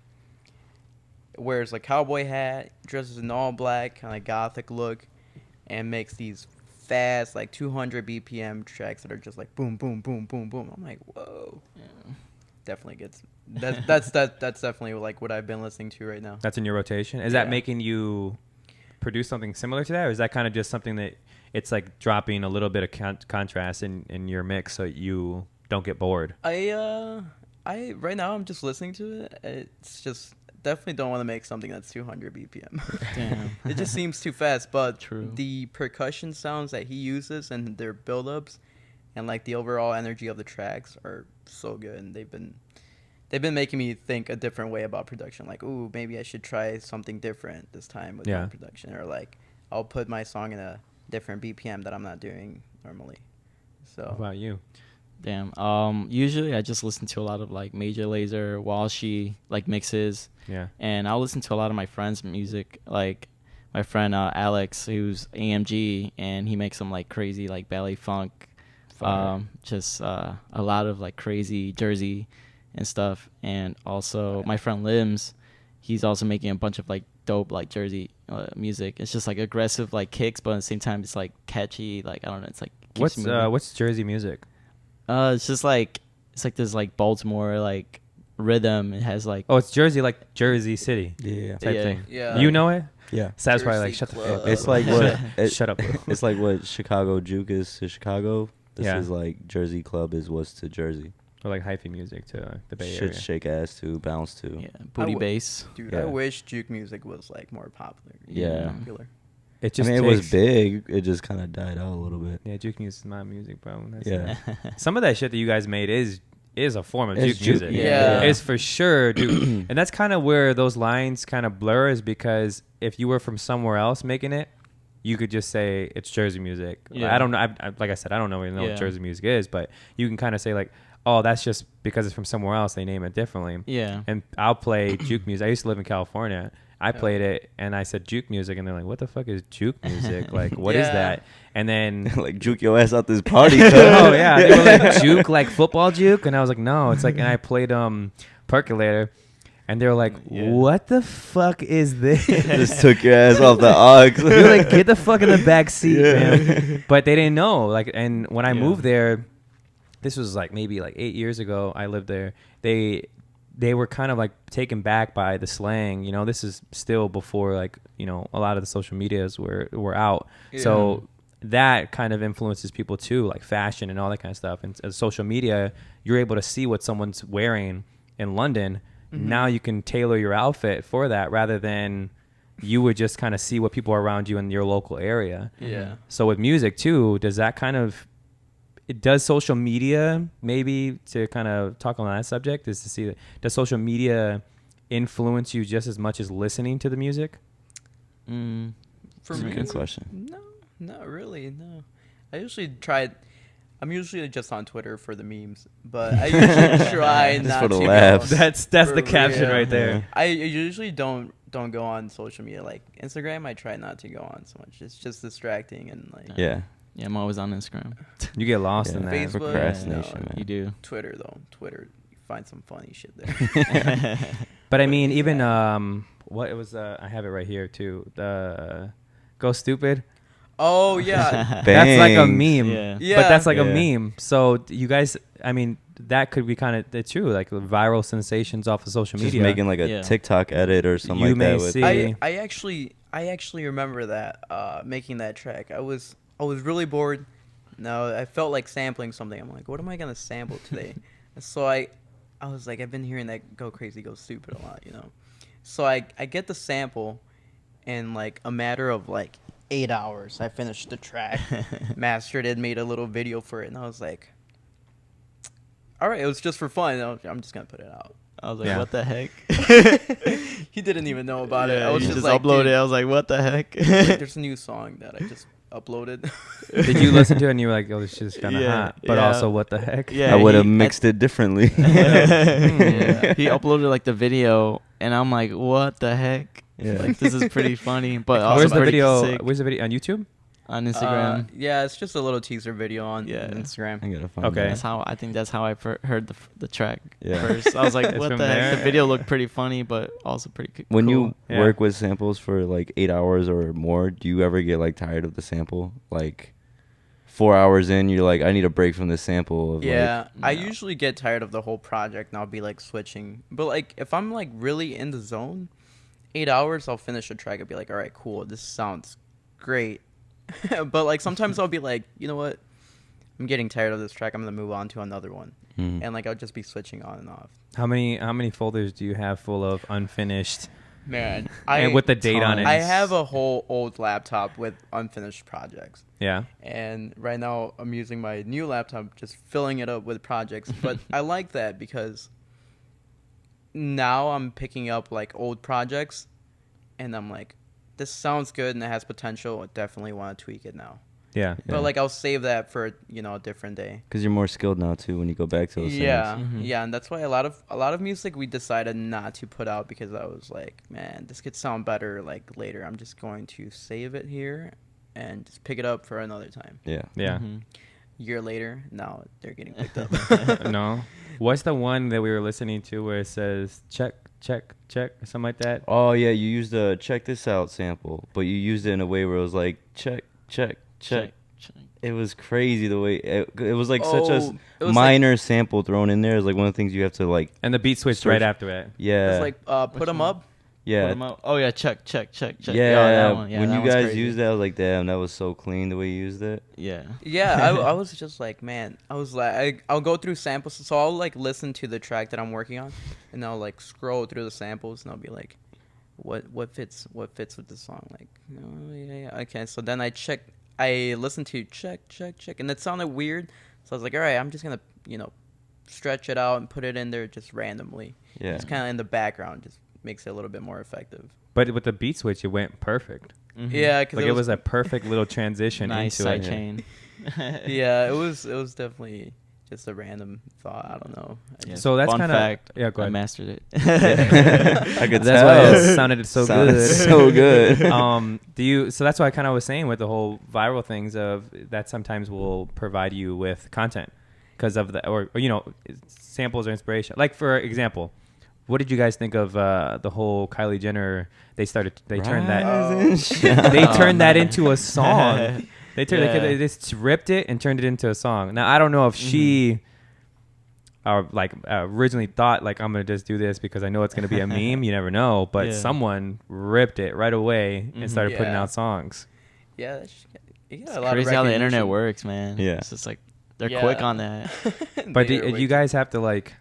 wears a cowboy hat, dresses in all black, kind of gothic look, and makes these fast, like 200 BPM tracks that are just like boom, boom, boom, boom, boom. I'm like, whoa. Yeah. Definitely gets. That's definitely like what I've been listening to right now. That's in your rotation. Is that making you produce something similar to that, or is that kind of just something that it's like dropping a little bit of contrast in your mix so you don't get bored? I right now I'm just listening to it. It's just definitely don't want to make something that's 200 BPM. Damn. It just seems too fast. But True. The percussion sounds that he uses and their build-ups and like the overall energy of the tracks are so good, and they've been making me think a different way about production. Like, ooh, maybe I should try something different this time with my production, or like I'll put my song in a different BPM that I'm not doing normally. So how about you? Damn. Usually I just listen to a lot of like Major Lazer, Walshy, like mixes. Yeah. And I'll listen to a lot of my friends' music, like my friend Alex, who's AMG, and he makes some like crazy like ballet funk, just a lot of like crazy Jersey and stuff. And also my friend Lims, he's also making a bunch of like dope like Jersey music. It's just like aggressive like kicks, but at the same time it's like catchy. Like I don't know, it's like what's Jersey music? It's just like this like Baltimore like rhythm. It has like it's Jersey, like Jersey City. Yeah. Type thing. Yeah. You know it? Yeah. Sab's probably like, Jersey shut the Club. fuck up. It's like what Shut up. it's like what Chicago Juke is to Chicago. This Yeah. is like Jersey Club is what's to Jersey. Or like hyphy music to the Bay Shit, Area. shake ass to, bounce to. yeah, booty bass. Dude, Yeah. I wish juke music was like more popular. Yeah. Popular. It I just mean, it was takes- big. It just kind of died out a little bit. Yeah, juke music is my music, bro. That's Yeah. Some of that shit that you guys made is a form of It's juke juke, music. yeah. It's for sure, dude. And that's kind of where those lines kind of blur, is because if you were from somewhere else making it, you could just say it's Jersey music. Yeah. I don't know. Like I said, I don't really know Yeah. what Jersey music is, but you can kind of say like, oh, that's just because it's from somewhere else. They name it differently. Yeah. And I'll play juke music. I used to live in California. I played it and I said juke music, and they're like, what the fuck is juke music? Like, what is Yeah. that? And then Like juke your ass out this party. oh yeah, they were like juke, like football juke, and I was like, no, it's like, and I played Percolator, and they were like, Yeah. what the fuck is this? Just took your ass off the aux. You're like, get the fuck in the back seat, Yeah. man. But they didn't know. Like, and when I Yeah. moved there, this was like maybe like 8 years ago. I lived there. They were kind of like taken back by the slang. You know, this is still before like, you know, a lot of the social medias were out. So that kind of influences people too, like fashion and all that kind of stuff. And as social media, you're able to see what someone's wearing in London. Now you can tailor your outfit for that, rather than you would just kind of see what people are around you in your local area. Yeah. So with music too, does social media, maybe to kind of talk on that subject, is to see that, does social media influence you just as much as listening to the music? For That's a me, good question. No, not really. No, I'm usually just on Twitter for the memes, but I usually try Just not for the to laughs. go. That's For the caption real. right there. I usually don't go on social media, like Instagram. I try not to go on so much. It's just distracting, and like Yeah. Yeah, I'm always on Instagram. You get lost in Yeah. that. Facebook, Procrastination, no. man. You do. Twitter though. Twitter, you find some funny shit there. But I mean, even what it was, I have it right here too. The Go Stupid. Oh yeah, That's like a Bangs. meme. Yeah. yeah. But that's like Yeah. a meme. So you guys, I mean, that could be kind of true, like viral sensations off of social Just media. making like a Yeah. TikTok edit or something You like may that. With see- I actually remember that making that track. I was really bored. No, I felt like sampling something. I'm like, what am I gonna sample today? And so I was like, I've been hearing that "Go Crazy, Go Stupid" a lot, you know. So I get the sample, in like a matter of like 8 hours, I finished the track, mastered it, made a little video for it, and I was like, all right, it was just for fun. I'm just gonna put it out. I was like, Yeah. what the heck? He didn't even know about it. Yeah, I was you just like, uploaded dude, it. I was like, what the heck? like, there's a new song that I just uploaded. Did you listen to it and you were like, oh, this shit's kind of Yeah, hot, but yeah. also what the heck? Yeah, I would have he- mixed it differently. Yeah. He uploaded like the video, and I'm like, what the heck? Yeah. Like, this is pretty funny, but also Where's the pretty video? sick. Where's the video on YouTube? On Instagram? Yeah, it's just a little teaser video on Yeah. Instagram. I gotta find Okay. that. I think that's how I heard the track Yeah. first. I was like, It's what from the heck? there. The video looked pretty funny, but also pretty cool. When you Yeah. work with samples for like 8 hours or more, do you ever get like tired of the sample? Like 4 hours in, you're like, I need a break from this sample. Of, Yeah, I no. usually get tired of the whole project and I'll be like switching. But like if I'm like really in the zone, 8 hours I'll finish a track and be like, all right, cool, this sounds great. But like sometimes I'll be like, you know what? I'm getting tired of this track. I'm gonna move on to another one. Mhm. And like I'll just be switching on and off. How many folders do you have full of unfinished? Man, And with the date on it. I have a whole old laptop with unfinished projects. Yeah. And right now I'm using my new laptop, just filling it up with projects. But I like that because now I'm picking up like old projects and I'm like, this sounds good and it has potential. I definitely want to tweak it now. Yeah. Yeah. But like I'll save that for, you know, a different day. Because you're more skilled now too when you go back to those Yeah. things. Mhm. Yeah, and that's why a lot of music we decided not to put out because I was like, man, this could sound better like later. I'm just going to save it here and just pick it up for another time. Yeah. Yeah. Mhm. Year later, now they're getting picked up. No. What's the one that we were listening to where it says check check or something like that. Oh yeah, you used the check this out sample, but you used it in a way where it was like check. It was crazy the way it was like such a minor sample thrown in there. It's like one of the things you have to like. And the beat switched right after it. Yeah. It's like put them up. Yeah. Oh yeah, check. Yeah, that one. when you guys used that, I was like, damn, that was so clean the way you used it. Yeah. Yeah, I was just like, man, I was like, I'll go through samples, so I'll like listen to the track that I'm working on, and I'll like scroll through the samples, and I'll be like, what fits with the song? Like, oh yeah, okay. So then I listened to check, and it sounded weird, so I was like, all right, I'm just gonna stretch it out and put it in there just randomly. Yeah. Just kind of in the background, just makes it a little bit more effective. But with the beat switch, it went perfect. Mm-hmm. Yeah, because it was a perfect little transition nice into side it. chain. Yeah, it was definitely just a random thought. I don't know. Yeah. So that's Fun kind of fact. Yeah, go I ahead. mastered it. I could That's tell. why it sounded so good. So good. So that's why I kind of was saying with the whole viral things of that sometimes will provide you with content because of the or samples or inspiration. Like for example, what did you guys think of the whole Kylie Jenner? They turned that into a song. They just ripped it and turned it into a song. Now I don't know if she originally thought like I'm gonna just do this because I know it's gonna be a meme. You never know, but someone ripped it right away and started putting out songs. Yeah, it's crazy how the internet works, man. Yeah, it's just like they're quick on that. But you guys have to like.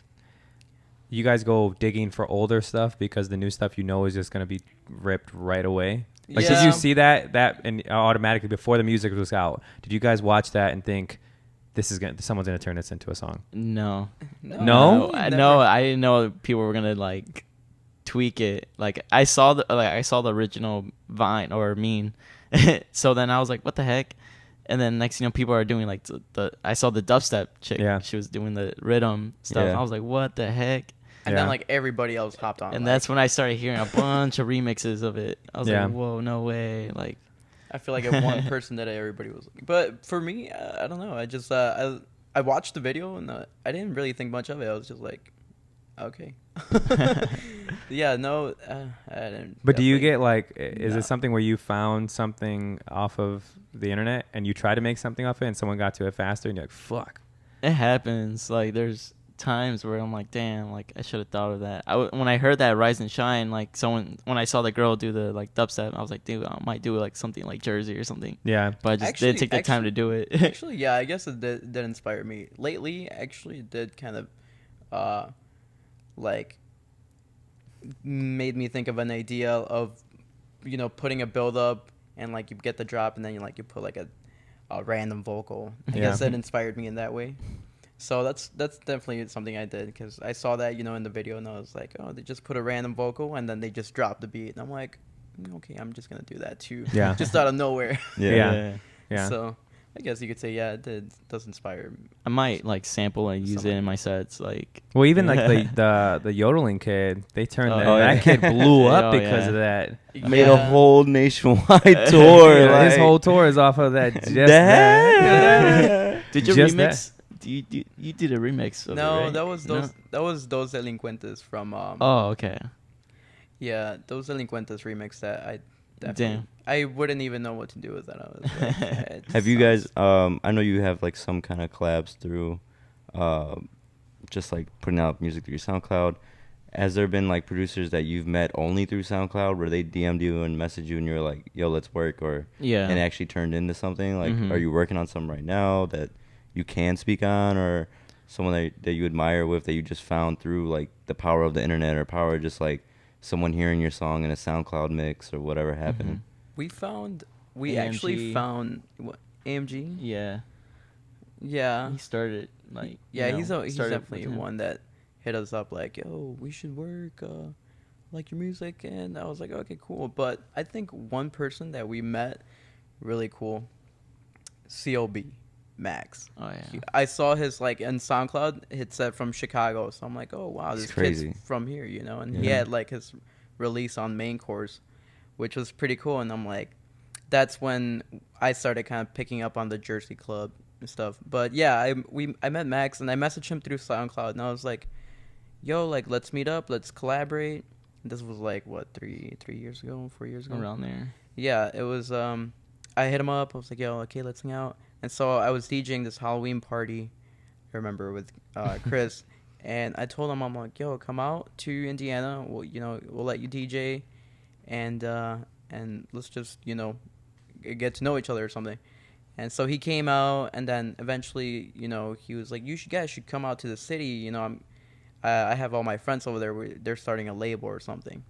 You guys go digging for older stuff because the new stuff is just gonna be ripped right away. Like, did you see that and automatically before the music was out? Did you guys watch that and think someone's gonna turn this into a song? No. I didn't know people were gonna like tweak it. Like I saw the original Vine or meme, so then I was like, what the heck? And then next, people are doing like I saw the dubstep chick. Yeah. She was doing the rhythm stuff. Yeah. I was like, what the heck? And then like everybody else hopped on. And that's when I started hearing a bunch of remixes of it. I was like, whoa, no way. Like, I feel like if one person did it, everybody was like, but for me, I don't know. I just, I watched the video and I didn't really think much of it. I was just like, okay. Yeah, no, I didn't. But do you get like, is it something where you found something off of the internet and you try to make something off it and someone got to it faster and you're like, fuck? It happens. Like, there's times where I'm like, damn, like I should have thought of that. When I heard that Rise and Shine, like when I saw the girl do the like dubstep, I was like, dude, I might do like something like Jersey or soming. Yeah, but I just didn't take the time to do it. Actually, yeah, I guess it did inspire me lately. Actually, it did kind of like made me think of an idea of putting a build up and like you get the drop and then you put like a random vocal. I guess that inspired me in that way. So that's definitely something I did because I saw that in the video and I was like, oh, they just put a random vocal and then they just dropped the beat and I'm like, okay, I'm just gonna do that too. Yeah. Just out of nowhere. Yeah. So I guess you could say it does inspire me. I might like sample and use it in my sets. Like, well, even like the yodeling kid, they turned that kid blew up because of that. Made a whole nationwide tour. His whole tour is off of that. Just that. Did you remix? You did a remix of no, it, right? that was Dos Delincuentes from oh, okay. Yeah, Dos Delincuentes remix that I definitely I wouldn't even know what to do with that. I was like, have you guys I know you have like some kind of collabs through just like putting out music through your SoundCloud. Has there been like producers that you've met only through SoundCloud where they DM'd you and messaged you and you're like, yo, let's work, or and it actually turned into something? Like, are you working on something right now that you can speak on, or someone that you admire with that you just found through like the power of the internet or power of just like someone hearing your song in a SoundCloud mix or whatever happened? We actually found AMG. Yeah. He started like he's definitely one that hit us up like, yo, we should work, like your music, and I was like, okay, cool. But I think one person that we met really cool, COB. Max. Oh yeah. I saw his like in SoundCloud it said from Chicago, so I'm like, oh wow, this kid's from here, and he had like his release on Main Course, which was pretty cool, and I'm like, that's when I started kind of picking up on the Jersey club and stuff. But yeah, I met Max and I messaged him through SoundCloud and I was like, yo, like, let's meet up, let's collaborate. This was like what 3 years ago, 4 years ago, around there. Yeah, it was. I hit him up. I was like, yo, okay, let's hang out. And so I was DJing this Halloween party. I remember with Chris, and I told him, I'm like, yo, come out to Indiana. We'll let you DJ, and let's just get to know each other or something. And so he came out, and then eventually, he was like, you guys should come out to the city. I have all my friends over there. They're starting a label or something.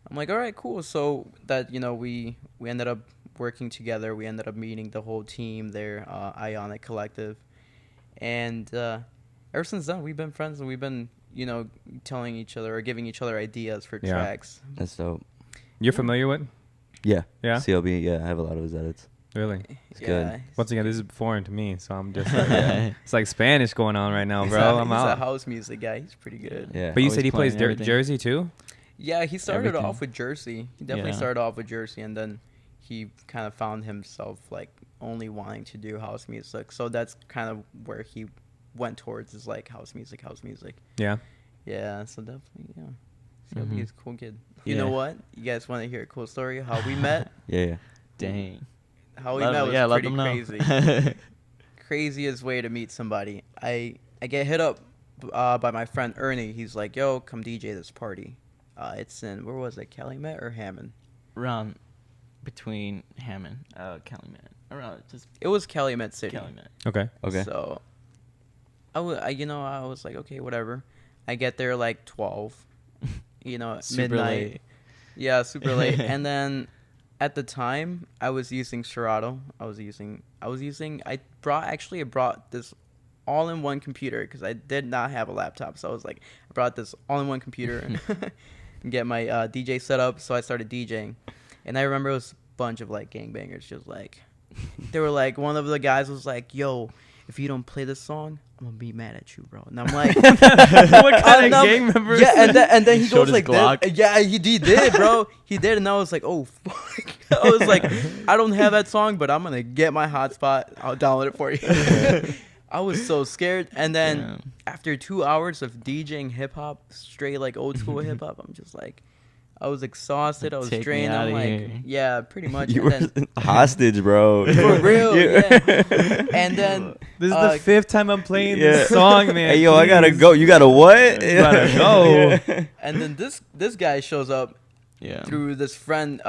I'm like, all right, cool. So that, we ended up working together. We ended up meeting the whole team there, Ionic Collective. And ever since then, we've been friends, and we've been, telling each other or giving each other ideas for tracks. That's dope. You're familiar with? Yeah. Yeah? CLB, yeah, I have a lot of his edits. Really? It's good. Once again, this is foreign to me, so I'm just like, it's like Spanish going on right now, bro. He's a house music guy. He's pretty good. Yeah. But you said he plays Jersey too? Yeah, he started Everything. off with Jersey. He definitely started off with Jersey, and then he kind of found himself like only wanting to do house music. So that's kind of where he went towards, is like house music. Yeah. Yeah, so definitely, yeah. So he's a cool kid. You Yeah. know what? You guys want to hear a cool story? How we met? Yeah. Dang. How we met was let pretty them know. crazy. Craziest way to meet somebody. I get hit up by my friend Ernie. He's like, yo, come DJ this party. It's in, where was it, Calumet or Hammond? Around between Hammond, Calumet. Around just It was Calumet City. Calumet. Okay. So I was like, okay, whatever. I get there like 12, Super midnight. late. Yeah, super late. And then at the time, I was using Serato. I brought this all-in-one computer because I did not have a laptop. So I was like, I brought this all-in-one computer and get my DJ set up. So I started DJing. And I remember it was a bunch of like gangbangers just like, they were like, one of the guys was like, yo, if you don't play this song, I'm gonna be mad at you, bro. And I'm like, what kind of gang members? Yeah, and then he Showed goes his like, Glock. this. Yeah, he did, bro. He did, and I was like, oh, fuck. I was like, I don't have that song, but I'm gonna get my hotspot. I'll download it for you. I was so scared, and then after 2 hours of DJing hip hop, straight like old school hip hop, I'm just like, I was exhausted. I was Take me drained. outta I'm like, here. yeah, pretty much. You And were then, hostage, bro. for real, yeah. And then This is the 5th time I'm playing Yeah. this song, man. Hey, yo, I gotta Please. go. You gotta what? You gotta go. Yeah. and then this guy shows up Yeah. through this friend,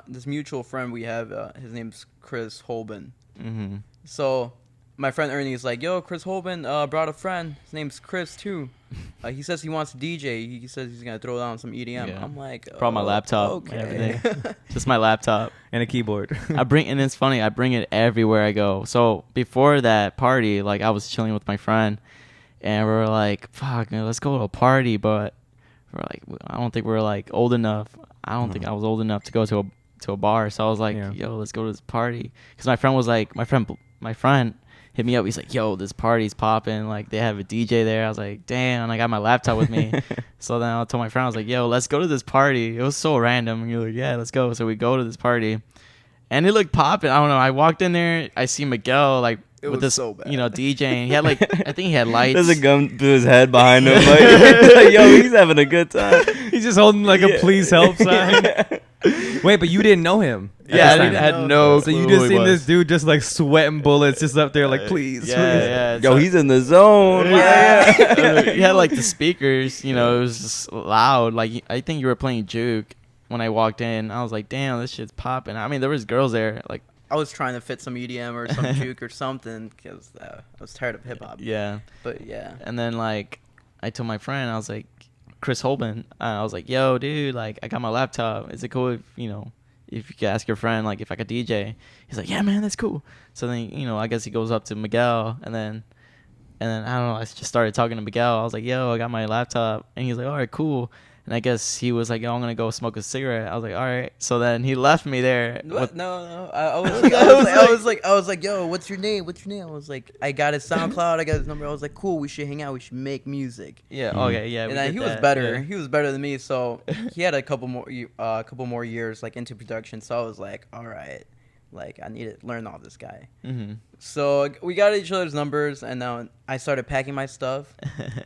this mutual friend we have. His name's Chris Holben. Mm-hmm. So my friend Ernie is like, yo, Chris Holben brought a friend. His name's Chris too. He says he wants to DJ. He says he's gonna throw down some EDM. Yeah. I'm like, Brought my laptop and everything. Just my laptop. And a keyboard. And it's funny, I bring it everywhere I go. So before that party, like I was chilling with my friend, and we were like, fuck, man, let's go to a party. But we're like, I don't think we're like old enough. I don't think I was old enough to go to a bar. So I was like, yo, let's go to this party. Because my friend was like, my friend hit me up. He's like, yo, this party's popping. Like, they have a DJ there. I was like, damn, I got my laptop with me. So then I told my friend, I was like, yo, let's go to this party. It was so random. And you're like, yeah, let's go. So we go to this party. And it looked popping. I don't know. I walked in there. I see Miguel, like, It with was this, so bad. DJing. He had, like, I think he had lights. There's a gun to his head behind him. Like, yo, he's having a good time. He's just holding like a please help sign. Wait, but you didn't know him. Yeah, at I this time. had no So clue you who just he seen was. this dude just like sweating bullets, just up there like, please. Yeah, please. yeah. Yo, he's in the zone. Yeah. He had like the speakers, it was just loud. Like I think you were playing Juke when I walked in. I was like, damn, this shit's popping. I mean, there was girls there. Like I was trying to fit some EDM or some juke or something because I was tired of hip hop. yeah. But yeah. And then like I told my friend, I was like, Chris Holben. I was like, yo, dude, like I got my laptop. Is it cool if you could ask your friend like if I could DJ? He's like, yeah, man, that's cool. So then I guess he goes up to Miguel and then I don't know. I just started talking to Miguel. I was like, yo, I got my laptop, and he's like, all right, cool. And I guess he was like, yo, I'm gonna go smoke a cigarette. I was like, all right. So then he left me there. What? No. I was like, yo, what's your name? I was like, I got his SoundCloud. I got his number. I was like, cool. We should hang out. We should make music. Yeah. Okay. Yeah. And then he was better. He was better than me. So he had a couple more years like into production. So I was like, all right, like I need to learn all this guy. Mm-hmm. So we got each other's numbers, and then I started packing my stuff,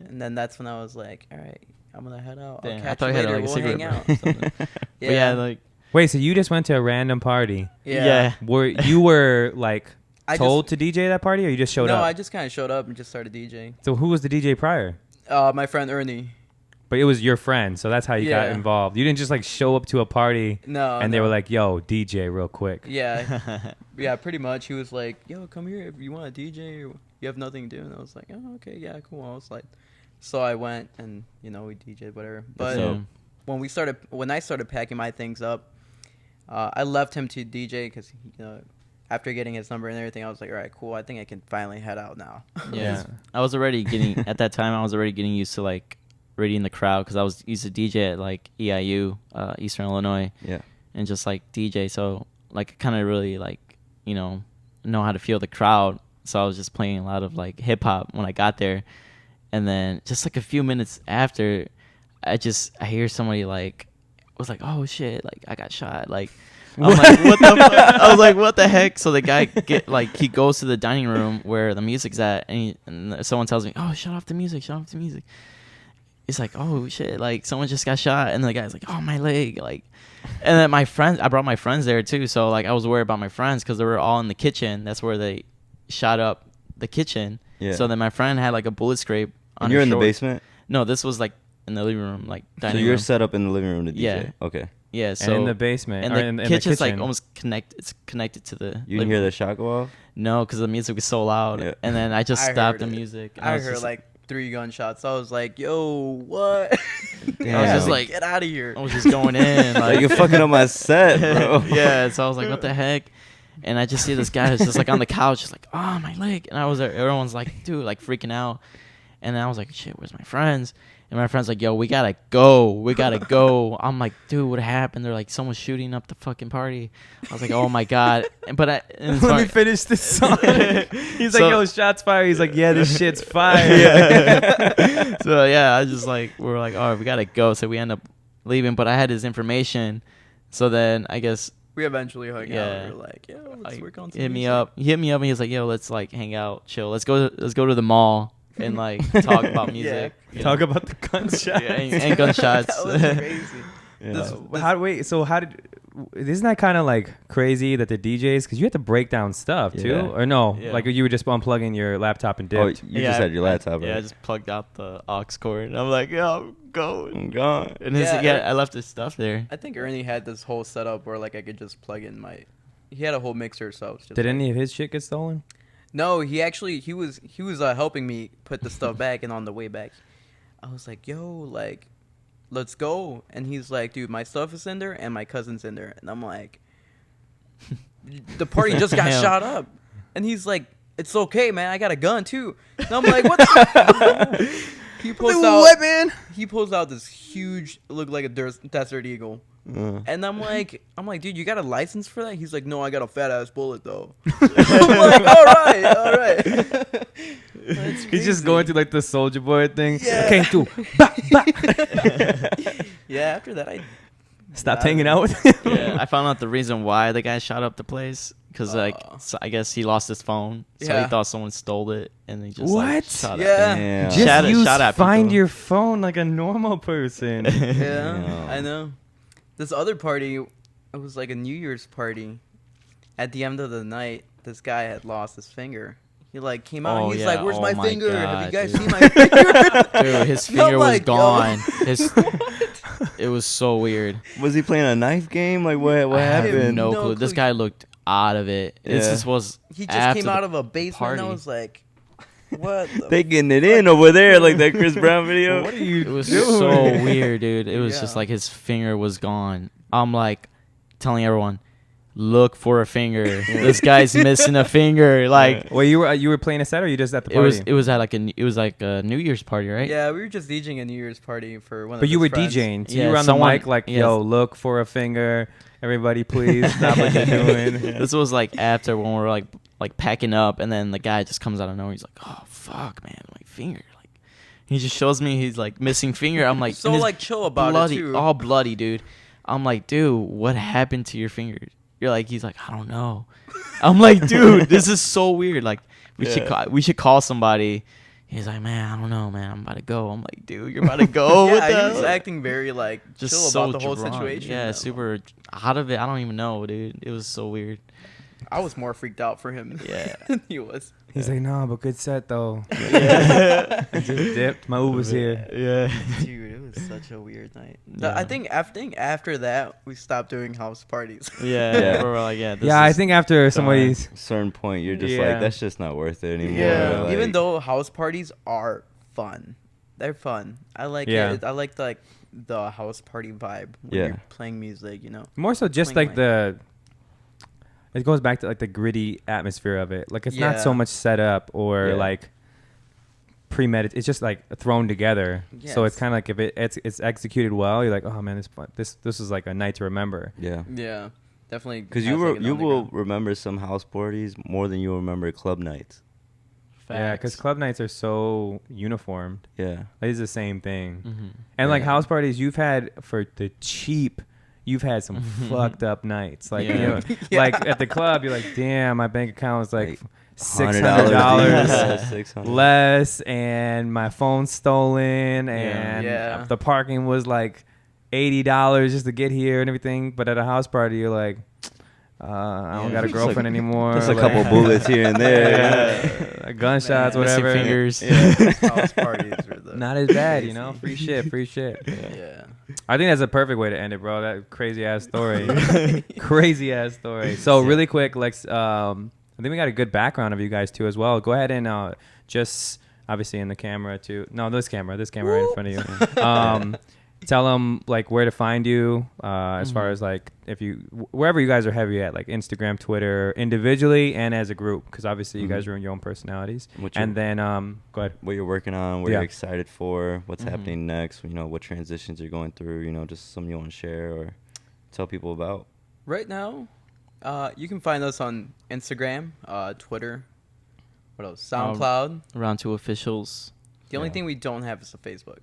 and then that's when I was like, all right, I'm gonna head out. Damn, I'll I catch thought you you had later. like a We'll cigarette, hang bro. out. or something. But yeah, like Wait, so you just went to a random party? yeah. You were like I told to DJ that party, or you just showed up? No, I just kind of showed up and just started DJing. So who was the DJ prior? My friend Ernie. But it was your friend, so that's how you got Yeah. involved. You didn't just like show up to a party No. and they were like, "Yo, DJ, real quick." Yeah, yeah, pretty much. He was like, "Yo, come here if you want to DJ or you have nothing to do." And I was like, "Oh, okay, yeah, cool." I was like, so I went and we DJed whatever. But when I started packing my things up, I left him to DJ because after getting his number and everything, I was like, "All right, cool. I think I can finally head out now." Yeah. I was already getting at that time. I was already getting used to like reading the crowd because I was used to DJ at like EIU, Eastern Illinois. Yeah. And just like DJ, so like I kind of really like know how to feel the crowd. So I was just playing a lot of like hip hop when I got there, and then just like a few minutes after, I hear somebody like was like, "Oh shit!" Like I got shot. Like I'm like, "What the fuck?" I was like, "What the heck?" So the guy he goes to the dining room where the music's at, and someone tells me, "Oh, shut off the music! Shut off the music!" It's like, "Oh shit!" Like someone just got shot, and the guy's like, "Oh, my leg!" Like, and then I brought my friends there too, so like I was worried about my friends because they were all in the kitchen. That's where they shot up the kitchen. Yeah. So then my friend had like a bullet scrape on And you're her in the short. basement? No, this was like in the living room, like dining So you're room. set up in the living room to DJ? Yeah. Okay. Yeah, so and in the basement, and or the in the kitchen's kitchen. like almost connected to the. You didn't hear the shot go off? No, because the music was so loud, Yeah. and then I just I stopped heard the it. music. And I was heard just, like 3 gunshots. I was like, "Yo, what?" Damn. I was just like, "Get out of here!" I was just going in. Like, you're fucking up my set, bro. Yeah, so I was like, "What the heck?" And I just see this guy who's just like on the couch, just like, "Oh, my leg!" And everyone's like, "Dude," like freaking out. And then I was like, "Shit, where's my friends?" And my friend's like, "Yo, we gotta go." I'm like, "Dude, what happened?" They're like, "Someone's shooting up the fucking party." I was like, "Oh my god!" Let me finish this song. He's So- like, "Yo, shots fired." He's like, "Yeah, this shit's fire." Yeah. So yeah, I just like we're like, "Oh, we gotta go." So we end up leaving, but I had his information. So then I guess We eventually hung Yeah. out. We were like, "Yo, let's like, work on some hit me music." up. He hit me up and he was like, "Yo, let's like hang out, chill. Let's go to the mall and like talk about music." you Talk know? about the gunshots. Yeah, and gunshots. That was crazy. Yeah. Isn't that kind of like crazy that the DJs, because you have to break down stuff too, Yeah. or no? Yeah. Like you were just unplugging your laptop and Oh, dipped. you just had your laptop, Yeah, I right? just plugged out the aux cord. And I'm like, "Yo, I'm going." I'm gone. And Yeah. I left his stuff there. I think Ernie had this whole setup where like I could just plug in my. He had a whole mixer, so it's just. Did like, any of his shit get stolen? No, he was helping me put the stuff back, and on the way back, I was like, "Yo, like, let's go." And he's like, "Dude, my stuff is in there, and my cousin's in there." And I'm like, "The party just got Damn. shot up," and he's like, "It's okay, man. I got a gun too." And I'm like, "What?" the He pulls out. What, man? He pulls out this huge, looked like a Desert Eagle. And I'm like, "Dude, you got a license for that?" He's like, "No, I got a fat ass bullet though." I'm like, all right. That's He's just crazy. going through like the Soldier Boy thing. Yeah. Came through. Yeah, after that, I Stopped Yeah. hanging out with him. Yeah, I found out the reason why the guy shot up the place because so I guess he lost his phone, so Yeah. he thought someone stole it, and he just What? like, shot Yeah. at Damn. Just Shout out- use shout out find people. your phone like a normal person. yeah, Damn. I know. This other party, it was like a New Year's party. At the end of the night, this guy had lost his finger. He like came out. Oh, and he's yeah. like, "Where's Oh my my finger? Have you God, guys dude. seen my finger?" Dude, his And I'm finger was like, "Yo." gone. It was so weird. Was he playing a knife game? Like, what I have happened? no No clue. This clue. guy looked out of it. This Yeah. just was. He just after came the out of a basement. And I party. was like, "What?" The They getting it in over there, like that Chris Brown video. What are you It was doing? so weird, dude. It was just Yeah. like his finger was gone. I'm like telling everyone, look for a finger. This guy's missing a finger. Like Well, you were playing a set, or you just at the party? it was at like a New Year's party, right? Yeah, we were just DJing a New Year's party for one of But you his were friends. DJing, so Yeah, you were on someone- the mic like, yes. "Yo, look for a finger. Everybody, please stop what you're doing." This was like after when we were like packing up, and then the guy just comes out of nowhere. He's like, "Oh fuck, man, my finger!" Like he just shows me he's like missing finger. I'm like, So and his like chill about bloody, it too. all bloody, dude. I'm like, dude, what happened to your finger? You're like, he's like, I don't know. I'm like, dude, this is so weird. Like, we should call somebody, He's like, man, I don't know, man. I'm about to go. I'm like, dude, you're about to go? Yeah, he was acting very like just chill so about the whole drunk. situation. Yeah, super out of it. I don't even know, dude. It was so weird. I was more freaked out for him. Yeah. than he was. He's like, no, but good set though. Yeah. I just dipped. My Uber's here. Yeah. Dude, it was such a weird night. Yeah. I think after that we stopped doing house parties. Yeah. Yeah. We're like, yeah. This Yeah, I is think after done. somebody's Certain point, you're just Yeah. like, that's just not worth it anymore. Yeah, Like, even though house parties are fun, they're fun. I like it. I like the house party vibe when Yeah. you're playing music. You know. more so just Playing like the. It goes back to like the gritty atmosphere of it. Like it's not so Yeah. much set up or Yeah. like premeditated. It's just like thrown together. So it's Yes. kind of like if it's executed well, you're like, oh man, this is like a night to remember. yeah. Yeah, definitely. Because has, like, an you will underground- remember some house parties more than you'll remember club nights. Yeah, because Facts. club nights are so uniformed. Yeah. Like, it's the same thing. Mhm. And like Yeah. house parties, you've had for the cheap. You've had some fucked up nights, like you Yeah. know, Yeah. like at the club. You're like, damn, my bank account was like $600 Yeah, $600. less, and my phone's stolen, and Yeah. the parking was like $80 just to get here and everything. But at a house party, you're like, I don't Yeah. got a Just girlfriend anymore. Just a like, couple bullets here and there. yeah, gunshots, Man, missing whatever. fingers. Yeah, house parties are the Not as bad, you know. Free shit, free shit. Yeah. I think that's a perfect way to end it, bro. That crazy ass story. Crazy ass story. So really quick, Lex, I think we got a good background of you guys too as well. Go ahead and just obviously in the camera too. No, this camera right in front of you. Tell them like where to find you as far as like if you wherever you guys are heavy at, like Instagram, Twitter, individually and as a group, because obviously you guys are in your own personalities. And then go ahead. What you're working on, what Yeah. you're excited for, what's happening next, you know, what transitions you're going through, you know, just something you want to share or tell people about. Right now, you can find us on Instagram, Twitter, what else? SoundCloud. ROUND2 officials. The only Yeah. thing we don't have is a Facebook.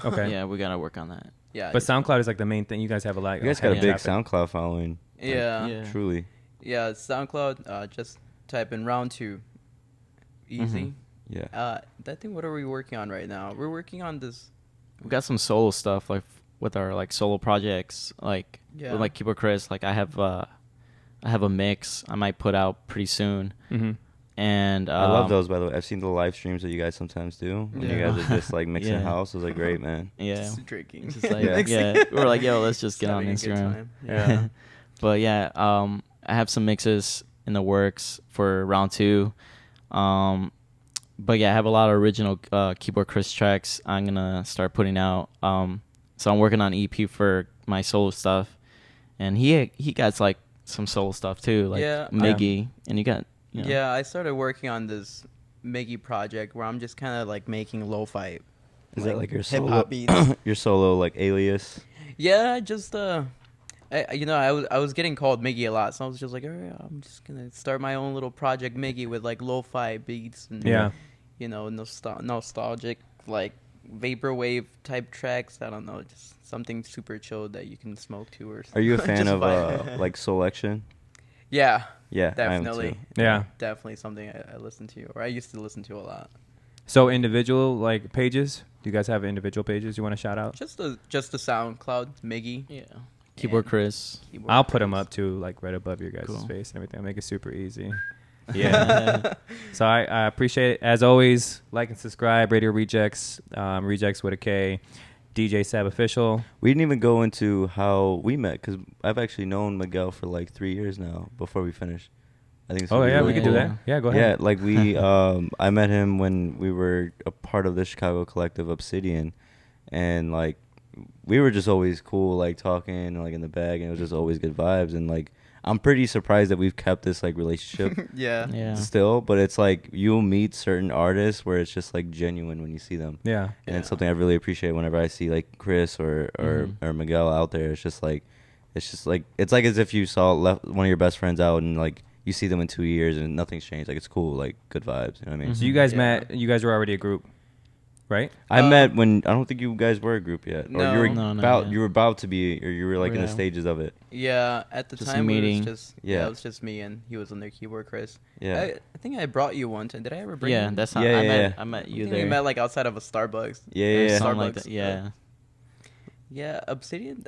Okay. Yeah, we gotta work on that. Yeah. But SoundCloud is like the main thing. You guys have a lot. You guys got a heavy big traffic. SoundCloud following. Yeah. Yeah. Truly. Yeah, SoundCloud. Just type in round2. Easy. Yeah. That thing. What are we working on right now? We're working on this. We got some solo stuff like with our like solo projects, like Yeah. with like Keyboard Chris. Like I have a mix I might put out pretty soon, Mm-hmm. and I love those, by the way. I've seen the live streams that you guys sometimes do. When you Yeah. guys are just like mixing Yeah. house. Those are great, man. Yeah, Just drinking. just like Yeah. yeah, we're like yo, let's just get Just on having a good Instagram. time. Yeah. But yeah, I have some mixes in the works for round 2. But yeah, I have a lot of original Keyboard Chris tracks I'm gonna start putting out. So I'm working on EP for my solo stuff, and he got like some solo stuff too, like Yeah. Miggy, and you got you know, Yeah, I started working on this Miggy project where I'm just kind of like making lo-fi. Is that like your hip solo, hop beats? your solo like alias? Yeah, I just I was getting called Miggy a lot, so I was just like, all right, I'm just gonna start my own little project Miggy with like lo-fi beats and Yeah. you know, nostalgic like vaporwave type tracks. I don't know, just something super chill that you can smoke to or. Are you a fan just of vibe. like Selection? Yeah, Yeah, definitely. I am too. Yeah. Definitely something I listen to, or I used to listen to a lot. So individual like pages. Do you guys have individual pages you want to shout out? Just the SoundCloud Miggy. yeah, Keyboard and Chris. Keyboard I'll put them Chris. up too, like right above your guys' Cool. face and everything. I'll make it super easy. Yeah. So I appreciate it. As always, like and subscribe. Radio Rejekts. Rejekts with a K. DJ SSAB Official. We didn't even go into how we met because I've actually known Miguel for like 3 years now. Before we finished, I think. It's Oh gonna be yeah, we really could do cool. that. Yeah, go Yeah, ahead. like we, I met him when we were a part of the Chicago collective Obsidian, and like we were just always cool, like talking, like in the bag, and it was just always good vibes. And like I'm pretty surprised that we've kept this like relationship Yeah. Yeah. still, but it's like you'll meet certain artists where it's just like genuine when you see them. Yeah. And it's Yeah. something I really appreciate whenever I see like Chris or Miguel out there. It's just like it's like as if you saw one of your best friends out and like you see them in 2 years and nothing's changed. Like it's cool, like good vibes. You know what I mean? So you guys Yeah. met. You guys were already a group. right? I met when I don't think you guys were a group yet, No. or you were No, not about yet. you were about to be, or you were like in the Yeah. stages of it. Yeah, at the Just a time it meeting. was just Yeah. it was just me and he was on the keyboard, Chris. Yeah. I think I brought you one time. Did I ever bring you? That's how Yeah, I met I you think there. we met like outside of a Starbucks. Yeah, Or yeah, yeah. something like Starbucks, that. Yeah. Yeah, Obsidian.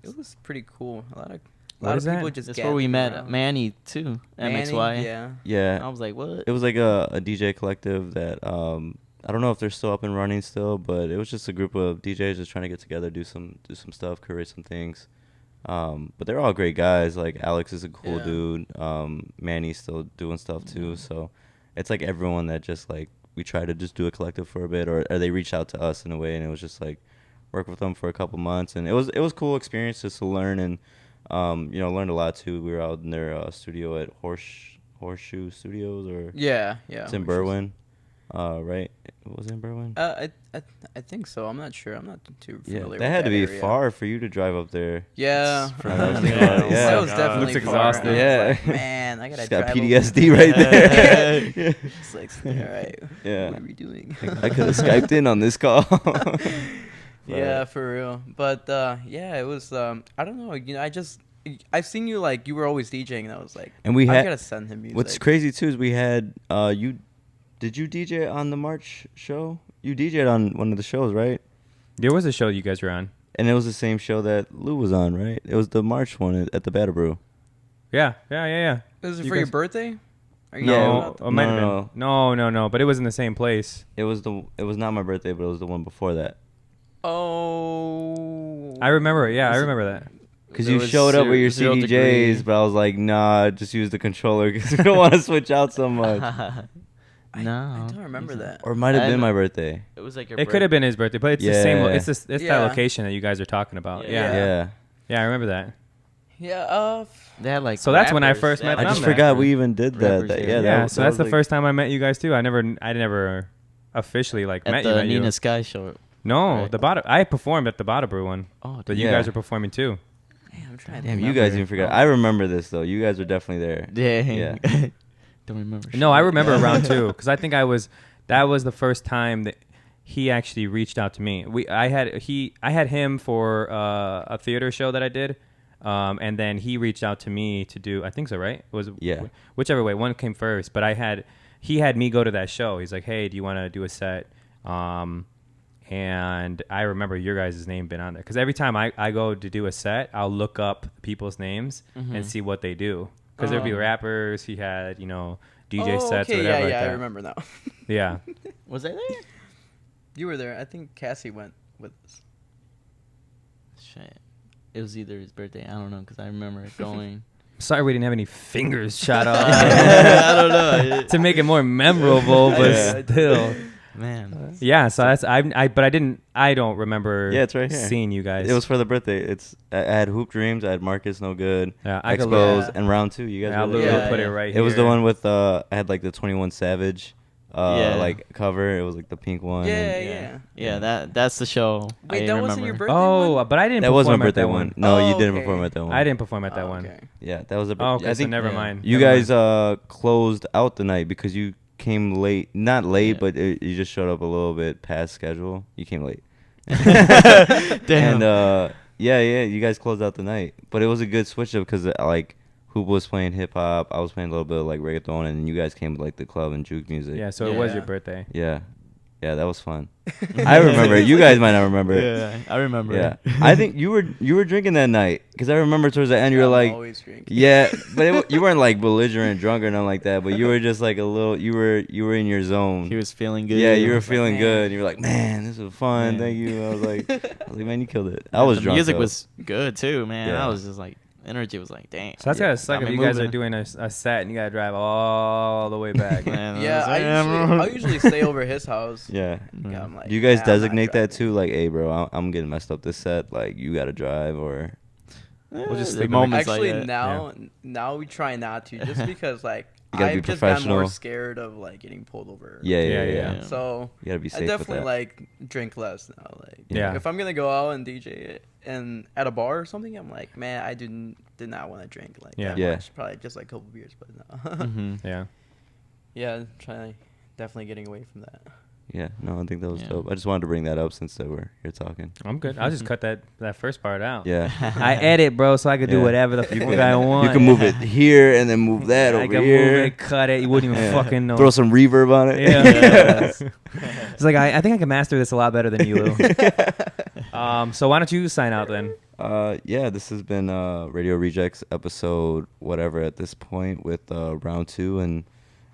It was pretty cool. A lot of What is that? people just. That's where we gathered met around. Manny too. Manny, MXY. Yeah. Yeah. I was like, what? It was like a DJ collective that I don't know if they're still up and running still, but it was just a group of DJs just trying to get together, do some stuff, curate some things. But they're all great guys. Like Alex is a cool Yeah. dude. Manny's still doing stuff too. So it's like everyone that just like we try to just do a collective for a bit, or they reached out to us in a way, and it was just like work with them for a couple months, and it was cool experience just to learn and learned a lot too. We were out in their studio at Horseshoe Studios, or Yeah. it's in which is- Berwyn, right? Was it in Berwyn? I think so. I'm not sure. I'm not too familiar. Yeah, with that had to be area. far for you to drive up there. Yeah. It's I was from- thinking Yeah. about it, yeah. That was God. definitely Looks far. exhausting. I was Yeah. like, man, I gotta Just got drive over PTSD right there. Yeah. It's like, all right. Yeah. What are we doing? I could have Skyped in on this call. Yeah, for real. But yeah, it was. I don't know. I've seen you like you were always DJing, and I was like, And we I had gotta send him music. what's crazy too is we had you. Did you DJ on the March show? You DJ'd on one of the shows, right? There was a show you guys were on. And it was the same show that Lou was on, right? It was the March one at the Bada Brew. Yeah. Was it You for your guys- birthday? Are you Yeah, talking No, about it might have No, been. No, but it was in the same place. It was not my birthday, but it was the one before that. Oh. I remember it. Yeah, I remember that. Because There you was showed up with your zero CDJs, degree. but I was like, nah, just use the controller because we don't want to switch out so much. No. I don't remember that. Or it might have I been know. my birthday. It was like your It could have been his birthday, but it's the same. Yeah. It's that Yeah. location that you guys are talking about. Yeah. Yeah. Yeah. I remember that. Yeah. They had like. So that's when I rappers. first They met had, I them. just there. forgot we even did that. Rappers that there. yeah, Yeah, that, so that that's was the like- first time I met you guys too. I never officially like at met the you. Nina Sky show. No, Right. the Bada. I performed at the Bada Brew one, Oh, but dude. you Yeah. guys are performing too. Man, I'm trying to Damn, you remember. guys even forgot. I remember this though. You guys were definitely there. Dang. Yeah. Don't remember. No, I shit. remember round two because I think that was the first time that he actually reached out to me. I had him for a theater show that I did, and then he reached out to me to do. I think so, right? It was Yeah. whichever way, one came first. But he had me go to that show. He's like, hey, do you want to do a set? And I remember your guys' name been on there because every time I go to do a set, I'll look up people's names and see what they do. Because there'd be Oh. rappers. He had, DJ Oh, sets or okay, whatever. yeah, like yeah, I that. remember now. Yeah. Was I there? You were there. I think Cassie went with us. Shit. It was either his birthday. I don't know because I remember going. Sorry we didn't have any fingers shot off. I don't know. To make it more memorable, but Yeah. still. Man. Yeah, so that's I don't remember Yeah, it's right here. seeing you guys. It was for the birthday. I had Hoop Dreams. I had Marcus No Good. Yeah, I could Exposed look- and round two. You guys I'll were literally there. put Yeah. it right It here. was the one with I had like the 21 Savage Yeah. like cover. It was like the pink one. Yeah, and- yeah. Yeah, that's the show. Wait, I that remember. wasn't your birthday Oh, one? but I didn't That was my perform at birthday that one. one. No, you Oh, didn't okay. perform at that one. I didn't perform at that Oh, one. okay. Yeah, that was a Oh, okay, I so think never yeah. mind. you Never guys mind. closed out the night because you came late. Not late, Yeah. but you just showed up a little bit past schedule. You came late. Damn. And yeah, you guys closed out the night. But it was a good switch up because like Hoop was playing hip hop, I was playing a little bit of like reggaeton, and you guys came with like the club and juke music. Yeah, so it was Yeah. your birthday. Yeah, that was fun. I remember. You guys might not remember. Yeah, I remember. Yeah, I think you were drinking that night because I remember towards the end you were I'm like, always drinking. yeah, but you weren't like belligerent drunk or nothing like that. But you were just like a little. You were in your zone. He was feeling good. Yeah, you were like, feeling man. good. You were like, man, this was fun. Man. Thank you. I was like, man, you killed it. I was the drunk. music though. was good too, man. Yeah. I was just like, energy was like, dang. So that's Yeah. gotta suck Got if me you guys are moving. doing a set and you gotta drive all the way back. Man, Yeah, I I usually stay over his house. Yeah. Yeah, I'm like, Do you guys nah, I'm not designate that driving. too? Like, hey, bro, I'm getting messed up this set. Like, you gotta drive or. We'll just the sleep in the- moments Actually, like that. now we try not to, just because like You gotta be I've just gotten more professional. scared of like getting pulled over. Yeah. Yeah. So You gotta be I safe with definitely that. like drink less now. Like, Yeah. if I'm gonna go out and DJ it and at a bar or something, I'm like, man, I did not want to drink like Yeah. that Yeah. much. Probably just like a couple beers, but no. Mhm. Yeah. Yeah, definitely getting away from that. Yeah, no, I think that was Yeah. dope. I just wanted to bring that up since they were here talking. I'm good. I'll just cut that first part out. Yeah. I edit, bro, so I could do Yeah. whatever the fuck I want. You can move it here and then move that I over can here. move it, cut it. You wouldn't even fucking know. Throw some reverb on it. Yeah. It's like I think I can master this a lot better than you, Lou. So why don't you sign out then? Yeah, this has been Radio Rejekts episode whatever at this point with round 2, and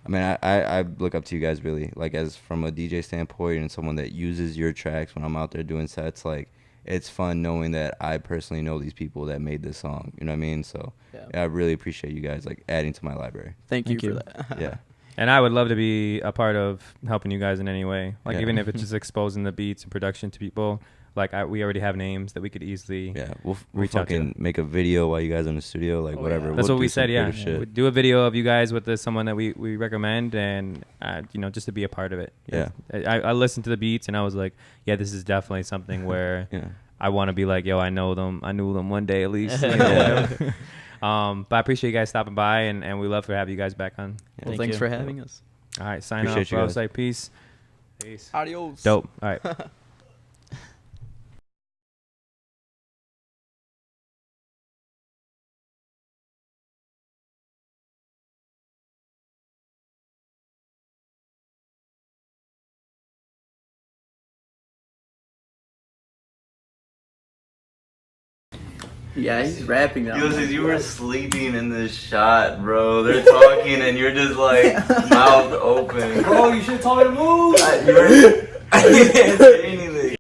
I mean I look up to you guys really, like, as from a DJ standpoint and someone that uses your tracks when I'm out there doing sets. Like, it's fun knowing that I personally know these people that made this song. You know what I mean? So yeah, I really appreciate you guys like adding to my library. Thank you for that. Yeah. And I would love to be a part of helping you guys in any way. Like, Yeah. even if it's just exposing the beats and production to people. Like, we already have names that we could easily We'll reach out to. fucking make a video while you guys are in the studio, like whatever. Yeah. That's We'll what we do some said, yeah. creative shit. We'd do a video of you guys with someone that we recommend, and, just to be a part of it. Yeah. I listened to the beats, and I was like, yeah, this is definitely something where Yeah. I want to be like, yo, I know them. I knew them one day at least. You know, Yeah. whatever. But I appreciate you guys stopping by, and we love to have you guys back on. Yeah. Well, Thank thanks you. for having us. All right, sign Appreciate off, you bro. guys. It's like, peace. Peace. Adios. Dope. All right. Yeah, he's rapping now. You were sleeping in this shot, bro. They're talking and you're just like mouth open. Bro, you should have told me to move. I didn't say anything.